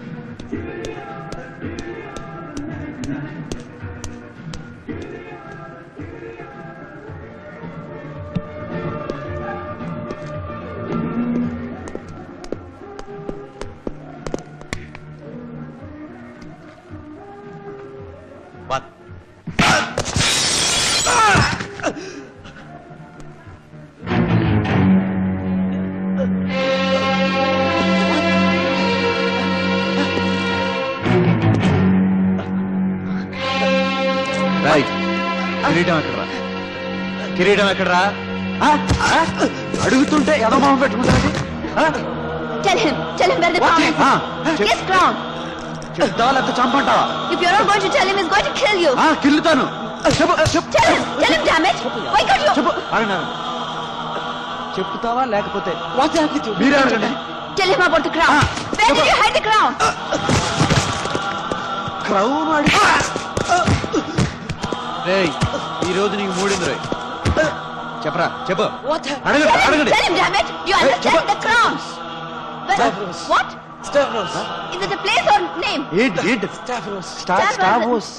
A: What? Right. కిరీటం ఎక్కడరా? కిరీటం ఎక్కడరా? అడుగుతుంటే ఎలా మొహం పెట్టుకుంటారు?
C: Tell him where the crown is. Yes, crown.
A: చెప్తావా లేకపోతే చంపంటావా?
C: If you're not going to tell him, he's going to kill you.
A: కిల్లుతాను.
C: Tell him, damn it. Why can't you?
A: చెప్తావా లేకపోతే మీరే అడగండి.
C: Tell him about the crown. Where did you hide the crown?
A: Crown అడిగి ఈ రోజు నీకు మూడింది రోయ్. చెప్పరా చెప్పు. అడగండి అడగండి.
C: Tell him, damn it. You understand the crown? What?
F: Stavros.
C: Is it a place or name?
A: ఏంటి? స్టార్వోస్.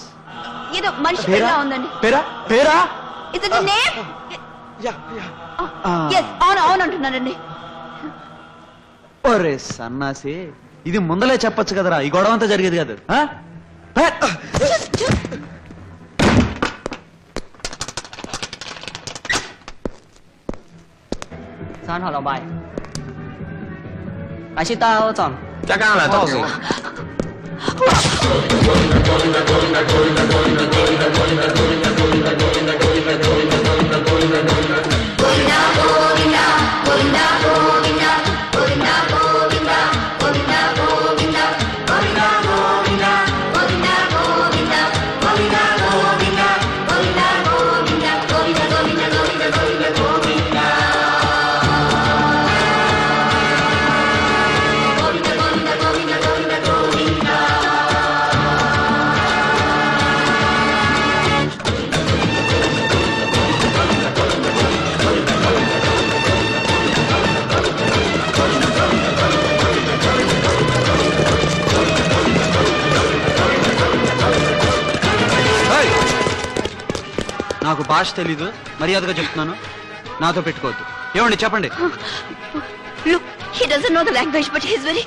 C: ఏదో మనిషి పేరులా ఉందండి.
A: పేరా?
C: Is it a name? Yes, అవును అంటున్నానండి.
A: ఒరే సన్నాసి, ఇది ముందలే చెప్పొచ్చు కదరా, ఈ గొడవ అంతా జరిగేది కాదు.
D: 三号老麦，还是大欧长？
H: 加干了，到时。
A: నాకు భాష తెలీదు, మర్యాదగా చెప్తున్నాను, నాతో పెట్టుకోవద్దు. ఏమండి చెప్పండి.
C: Look, he doesn't know the language, but he's very...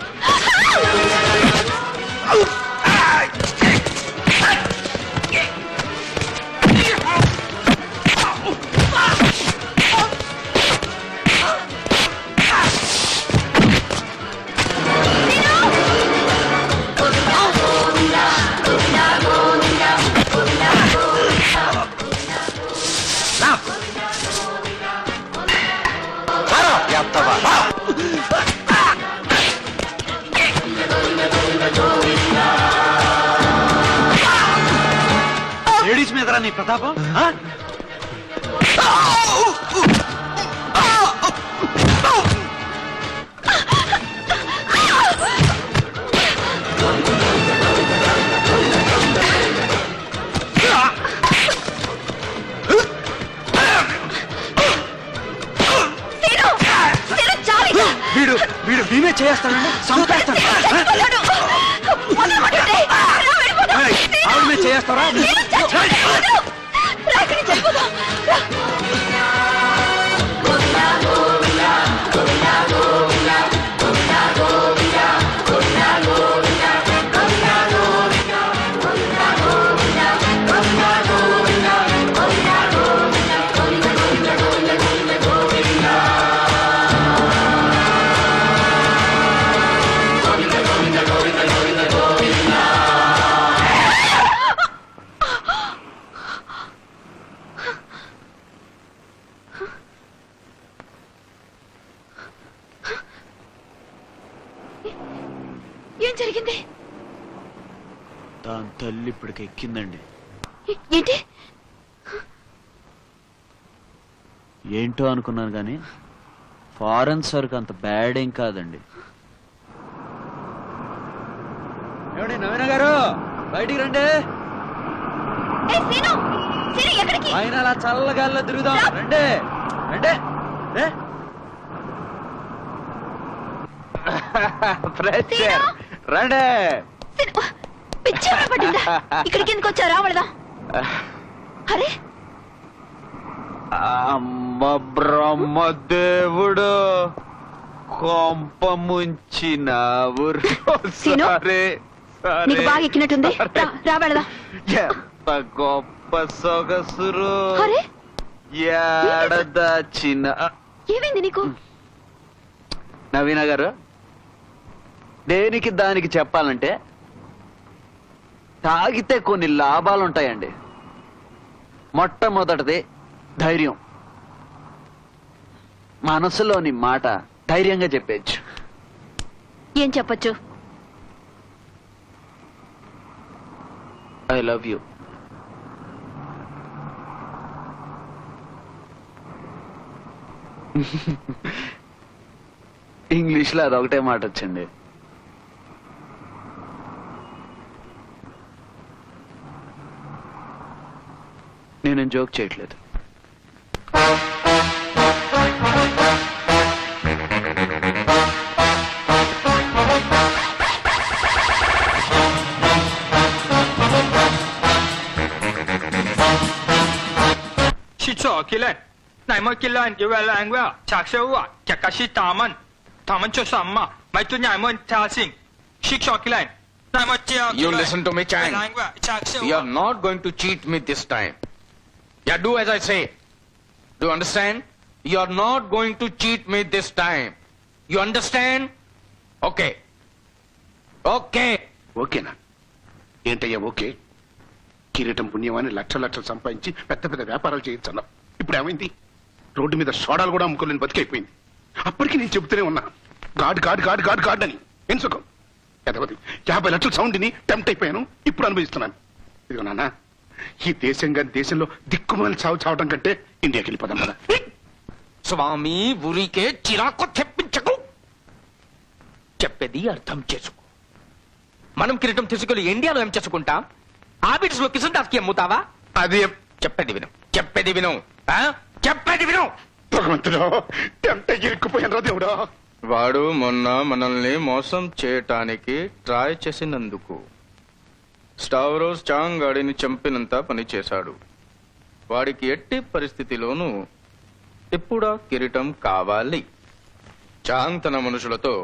A: ladies మీదరా నీ ప్రతాపం? వీడు వీడే చేస్తాడండి, చంపేస్తాడు. మీద చేస్తారా?
C: ఏం జరిగింది?
A: దాని తల్లి ఇప్పటికి ఎక్కిందండి.
C: ఏంటి?
A: ఏంటో అనుకున్నాను కానీ ఫారెన్ సరుకు అంత బ్యాడ్ ఏం కాదండి. ఏమండి నవీన గారు, బయటికి రండి. ఆయన అలా చల్లగాల్లో తిరుగుదాం. రండి రండి. రండి.
C: ఇక్కడికి ఎందుకు వచ్చారా? వెళదాం. అరే
A: అమ్మ బ్రహ్మదేవుడు, కొంప ముంచినావు. సరే
C: నీకు బాగా ఎక్కినట్టుంది. రా వెళదాం.
A: ఎంత గొప్ప సొగసురు.
C: అరే
A: ఏడదాచిన.
C: ఏమైంది నీకు?
A: నవీన గారు, దేనికి దానికి చెప్పాలంటే తాగితే కొన్ని లాభాలుంటాయండి. మొట్టమొదటిది ధైర్యం. మనసులోని మాట ధైర్యంగా చెప్పేచ్చు.
C: ఏం చెప్పచ్చు?
A: I love you. ఇంగ్లీష్లో అదొకటే మాట వచ్చండి. నేను జోక్ చేయట్లేదు.
Q: Kilen, naimo kilan iwala angwa, chaksewa, kakashi taman, taman chosamma, maitu naimo tasing, shiksho kilan, naimo chia.
B: You listen to me, Chang. You are not going to cheat me this time. Yeah, do as I say. Do you understand? You are not going to cheat me this time. You understand? Okay. Okay.
L: ఓకేనా? ఏంటయ్యా okay? కిరీటం పుణ్యమాని లక్షలు సంపాదించి పెద్ద పెద్ద వ్యాపారాలు చేయొచ్చన్నా. ఇప్పుడు ఏమైంది? రోడ్డు మీద సోడాలు కూడా అమ్ముకోలేని బతికైపోయింది. అప్పటికి నేను చెబుతూనే ఉన్నా, God God God God God అని. ఏం సుఖం? 50 లక్షల సౌండ్ని టెంప్ట్ అయిపోయాను. ఇప్పుడు అనుభవిస్తున్నాను. ఇదిగో నాన్న, ఈ దేశంలో దిక్కుమాలి చావటం కంటే ఇండియాకి వెళ్ళిపోదాం కదా.
B: స్వామి ఊరికే చిరాకు తెప్పించకు. చెప్పేది అర్థం చేసుకో. మనం కిరీటం తీసుకెళ్లి ఇండియాలో ఏం చేసుకుంటాం? హ్యాబిట్స్ లో కిషన్ దాస్కి అమ్ముతావా? అది చెప్పేది విను. చెప్పేది విను.
L: భగవంతుడు, టెంప్ట్ అయ్యి ఇరుక్కుపోయాను దేవుడా.
B: వాడు మొన్న మనల్ని మోసం చేయటానికి ట్రై చేసినందుకు స్టావరోస్ చాంగ్ గాడిని చంపినంత పని చేశాడు. వాడికి ఎట్టి పరిస్థితిలోనూ ఇప్పుడా కిరీటం కావాలి. చాంగ్ తన మనుషులతో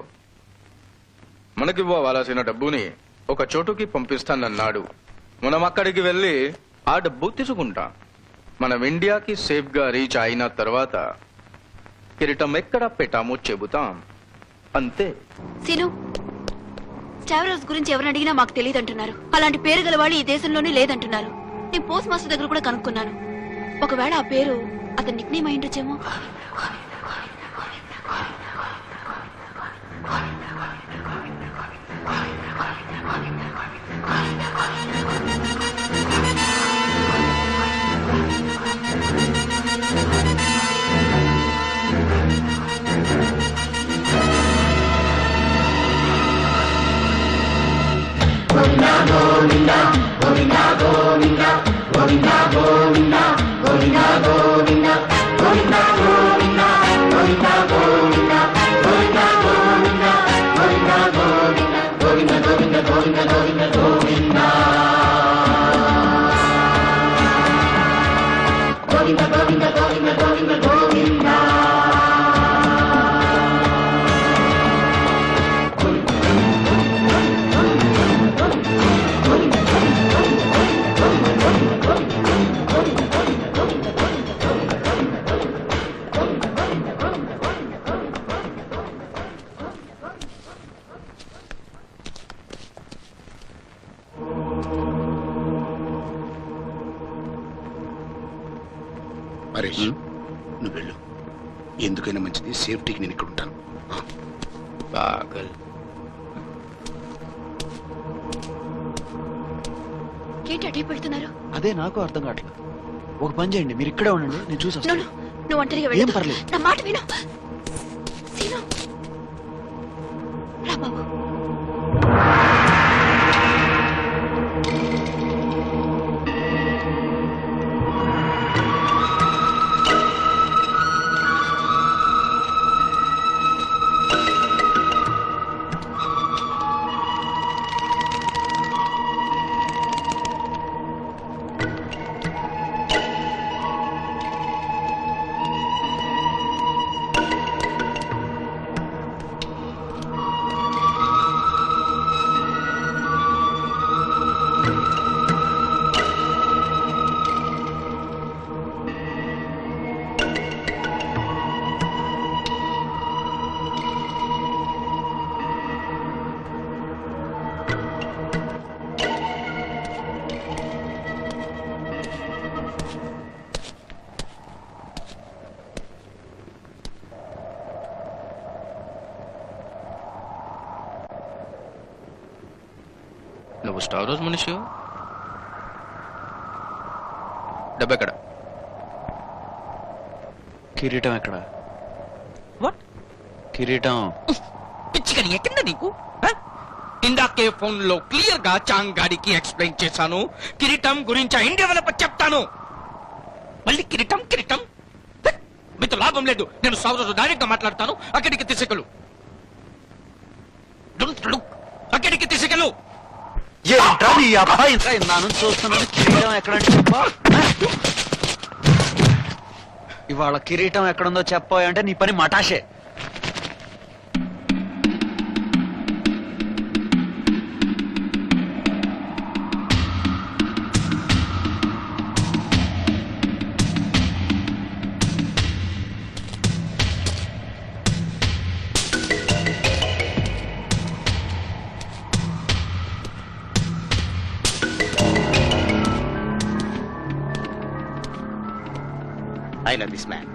B: మనకివ్వాల్సిన డబ్బుని ఒక చోటుకి పంపిస్తానన్నాడు. మనం అక్కడికి వెళ్ళి ఆ డబ్బు తీసుకుంటాం. మనం ఇండియాకి సేఫ్ గా రీచ్ అయిన తర్వాత కిరీటం ఎక్కడ పెట్టామో చెబుతాం. అంతే.
C: సీను, స్టావరోస్ గురించి ఎవరిని అడిగినా మాకు తెలియదు అంటున్నారు. అలాంటి పేరు గల వాళ్ళు ఈ దేశంలోనే లేదంటున్నారు. నేను పోస్ట్ మాస్టర్ దగ్గర కూడా కనుక్కున్నాను. ఒకవేళ ఆ పేరు అతని నిక్ నేమ్ అయిండొచ్చేమో.
R: గోవింద
L: ఎందుకైనా మంచిది, సేఫ్టీకి నేను ఇక్కడ ఉంటాను.
B: పాగల్.
C: ఏంటి అటే పెడుతున్నారు?
A: అదే నాకు అర్థం కావట్లేదు. ఒక పని చేయండి, మీరు ఇక్కడే ఉండండి, నేను చూసి వస్తాను.
C: నువ్వు ఒంటరిగా
A: ఏం
C: వెళ్ళు.
A: పర్లేదు.
C: నా మాట విను. సీను, రా బాబు.
B: నువ్వు స్టార్ రోజు మనిషి. డబ్బెక్కడ?
A: కిరీటం ఎక్కడ? కిరీటం
M: పిచ్చికని ఎక్కిందా నీకు? ఇందాకే ఫోన్ లో క్లియర్ గా చాంగ్ గాడికి ఎక్స్ప్లెయిన్ చేశాను. కిరీటం గురించి ఇండియా డెవలపర్ చెప్తాను. మళ్ళీ కిరీటం కిరీటం మీతో లాభం లేదు. నేను సౌరజు డైరెక్ట్ గా మాట్లాడతాను. అక్కడికి తీసుకెళ్ళు, అక్కడికి తీసుకెళ్ళు.
A: ఏంట్రా నీ అబ్బాయి నాను చూస్తున్నాను. కిరీటం ఎక్కడంటే చెప్పా. ఇవాళ కిరీటం ఎక్కడుందో చెప్పా అంటే నీ పని మటాషే.
H: I know this man.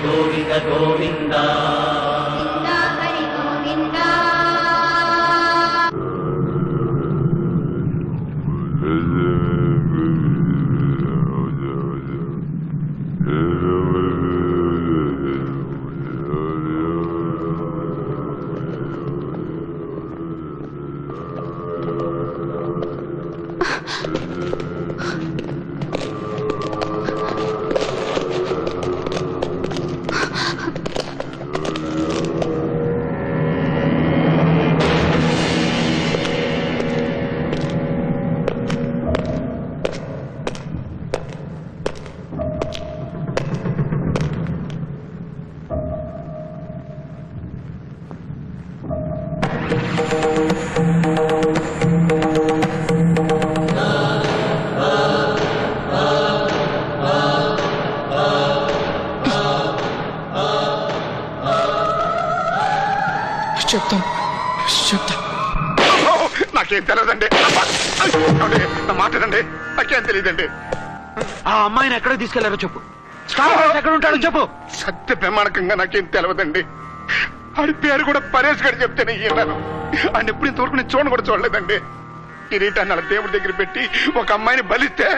I: Govinda Govinda
C: Hari Govinda.
L: తెలియదండి అబ్బా! ఏమండి? నా మాటదండి నాకేం తెలియదండి.
A: ఆ అమ్మాయిని ఎక్కడ తీసుకెళ్లారో చెప్పు. స్టాఫ్ హౌస్ ఎక్కడ ఉంటాడో చెప్పు.
L: సత్య ప్రమాణకంగా నాకేం తెలియదండి. ఆడి పేరు కూడా పరేష్ గారు చెప్తేనే విన్నాను. ఆయన ఎప్పుడు ఇంతవరకు నేను చూడను కూడా చూడలేదండి. కిరీటాన్ని అలా దేవుడి దగ్గర పెట్టి ఒక అమ్మాయిని బలిస్తే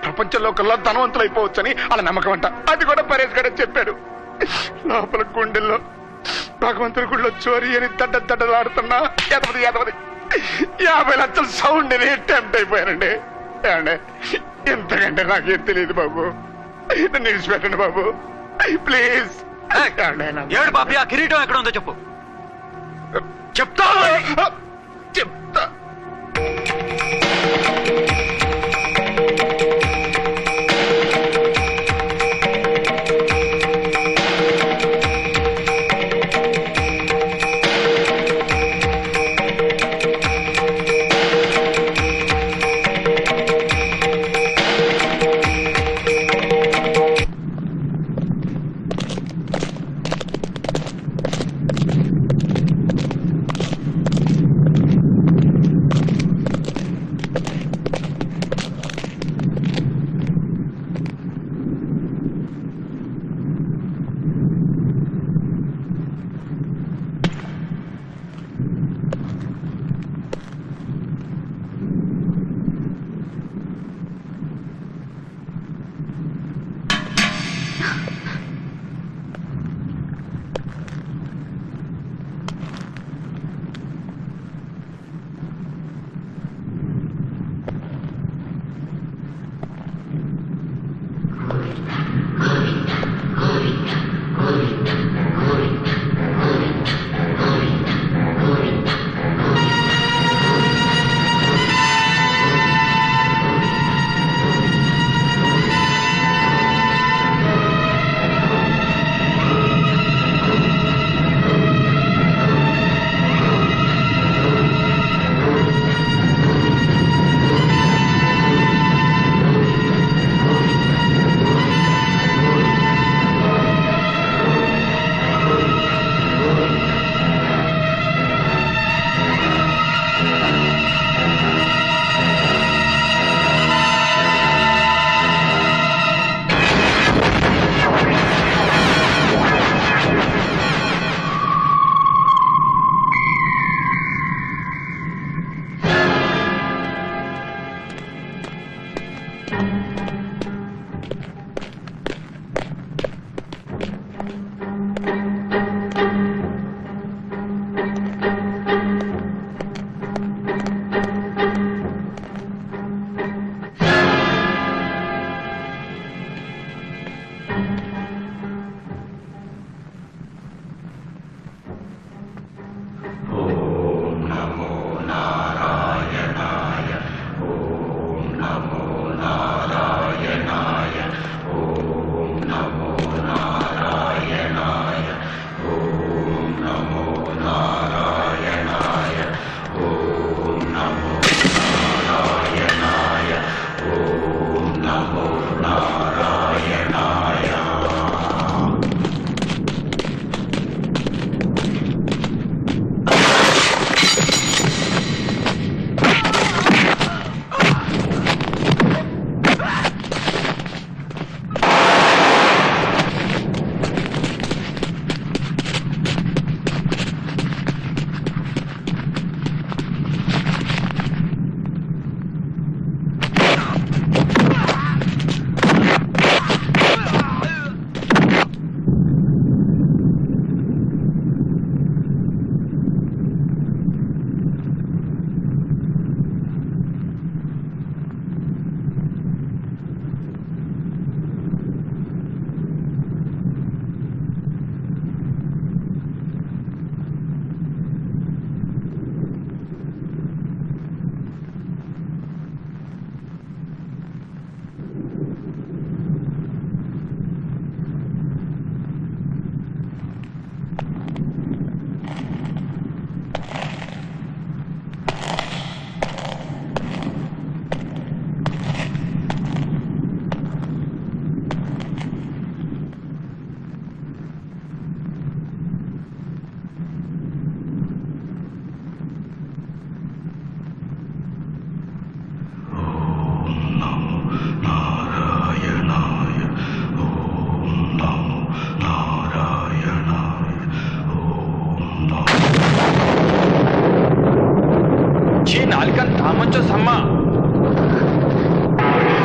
L: ప్రపంచంలో ఒకళ్ళ ధనవంతులు అయిపోవచ్చని అలా నమ్మకం అంట. అది కూడా పరేష్ గారే చెప్పాడు. లోపల గుండెల్లో భగవంతుడి గుళ్ళో చోరీ అని దడ్డలాడుతున్నా ఎదవది 50 లక్షల సౌండ్ అని టెంప్ట్ అయిపోయానండి. ఏమండి ఎంతకంటే నాకేం తెలియదు బాబు. నన్ను నిలిచిపెట్టండి బాబు ప్లీజ్.
A: ఏడు బాబీ, ఆ కిరీటం ఎక్కడ ఉందో చెప్పు.
L: చెప్తా చెప్తా.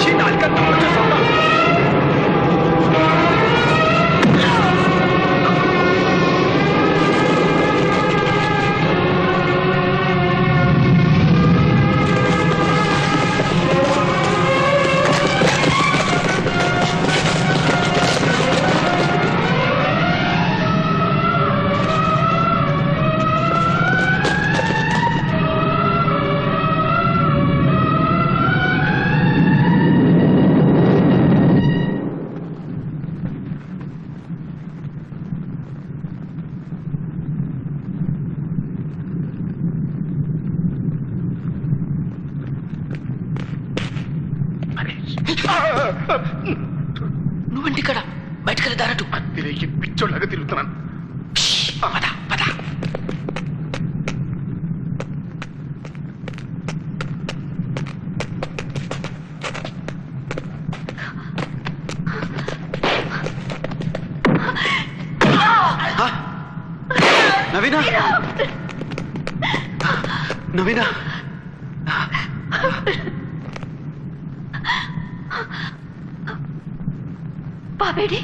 Q: 去哪里跟他们这什么？
L: నువ్వేంటి ఇక్కడ బయటకెళ్ళి దారటు తిరిగి పిచ్చోళ్ళగా తిరుగుతున్నాను పద పద
A: నవీనా నవీనా
C: బాబేడి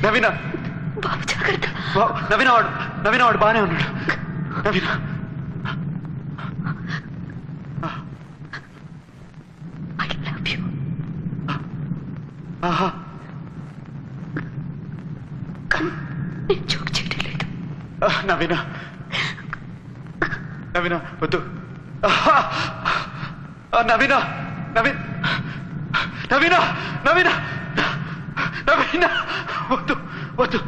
A: నవీనా
C: బాబు జాగ్రత్త
A: నవీనా వాడు బానే ఉన్నాడు నవీనా
C: జోక్ చేయడం లేదు
A: నవీనా వద్దు నవీనా వద్దు వద్దు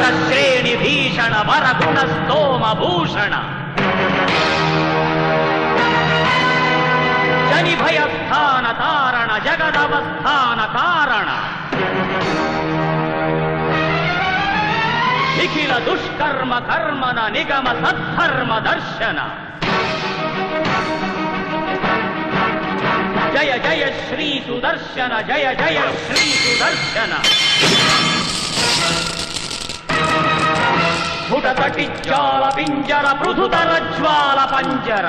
M: వర శ్రేణి భీషణ వర గుణ స్తోమ భూషణ జని భయస్థాన తారణ జగదవస్థాన కారణ నిఖిల దుష్కర్మ కర్మన నిగమ సద్ధర్మ దర్శన జయ జయ శ్రీ సుదర్శన జయ జయ శ్రీ సుదర్శన స్ఫుటతటి జ్వాల పింజర పృథుతర జ్వాల పంజర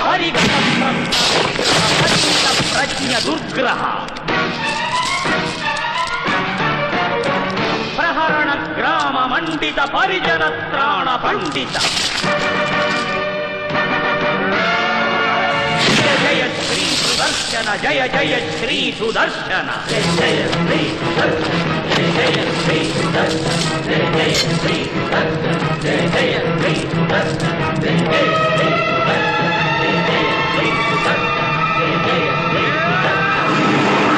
M: హరిగణ ప్రజ్ఞ దుర్గ్రహ ప్రహరణ గ్రామ మండిత పరిజన త్రాణ పండిత జయ జయ శ్రీ సుదర్శన జయ జయ శ్రీ సుదర్శన జయ జయ శ్రీ సుదర్శన జయ జయ శ్రీ సుదర్శన జయ జయ శ్రీ సుదర్శన జయ జయ శ్రీ సుదర్శన జయ జయ శ్రీ సుదర్శన జయ జయ శ్రీ సుదర్శన జయ జయ శ్రీ సుదర్శన.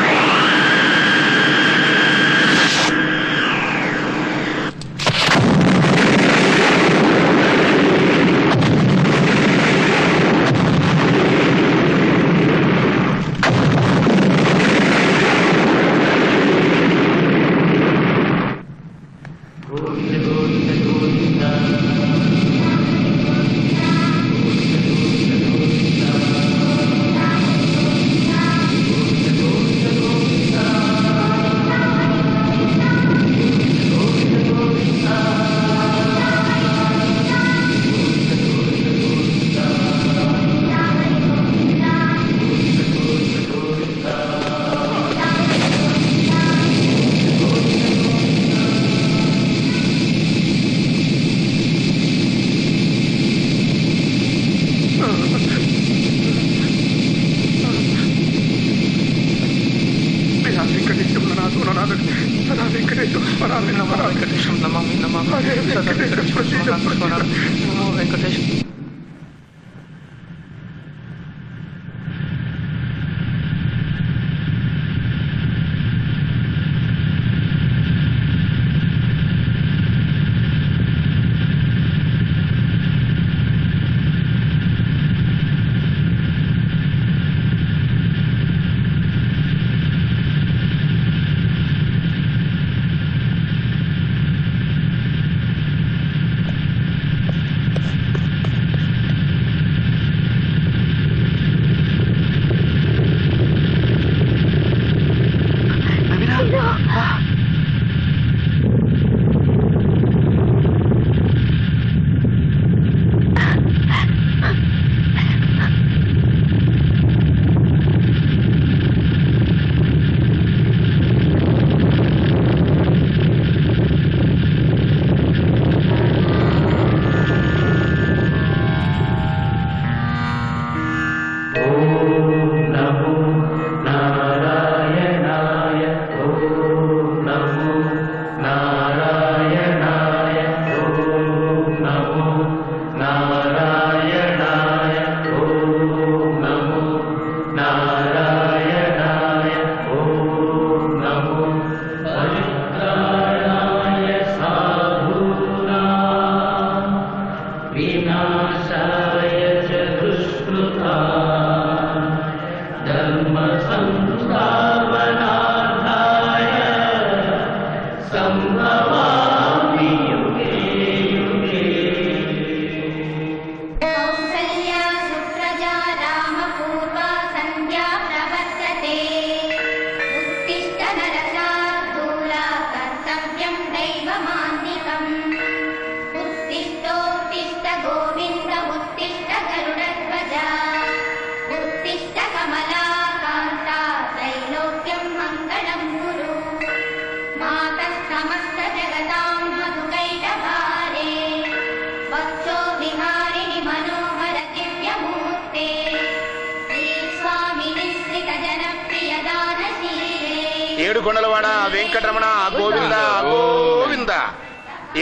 L: ఏడుకొండలవాడ వెంకటరమణ గోవింద గోవింద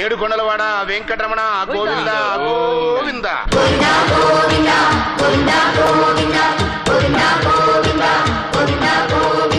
L: ఏడుకొండలవాడ వెంకటరమణ గోవింద గోవింద.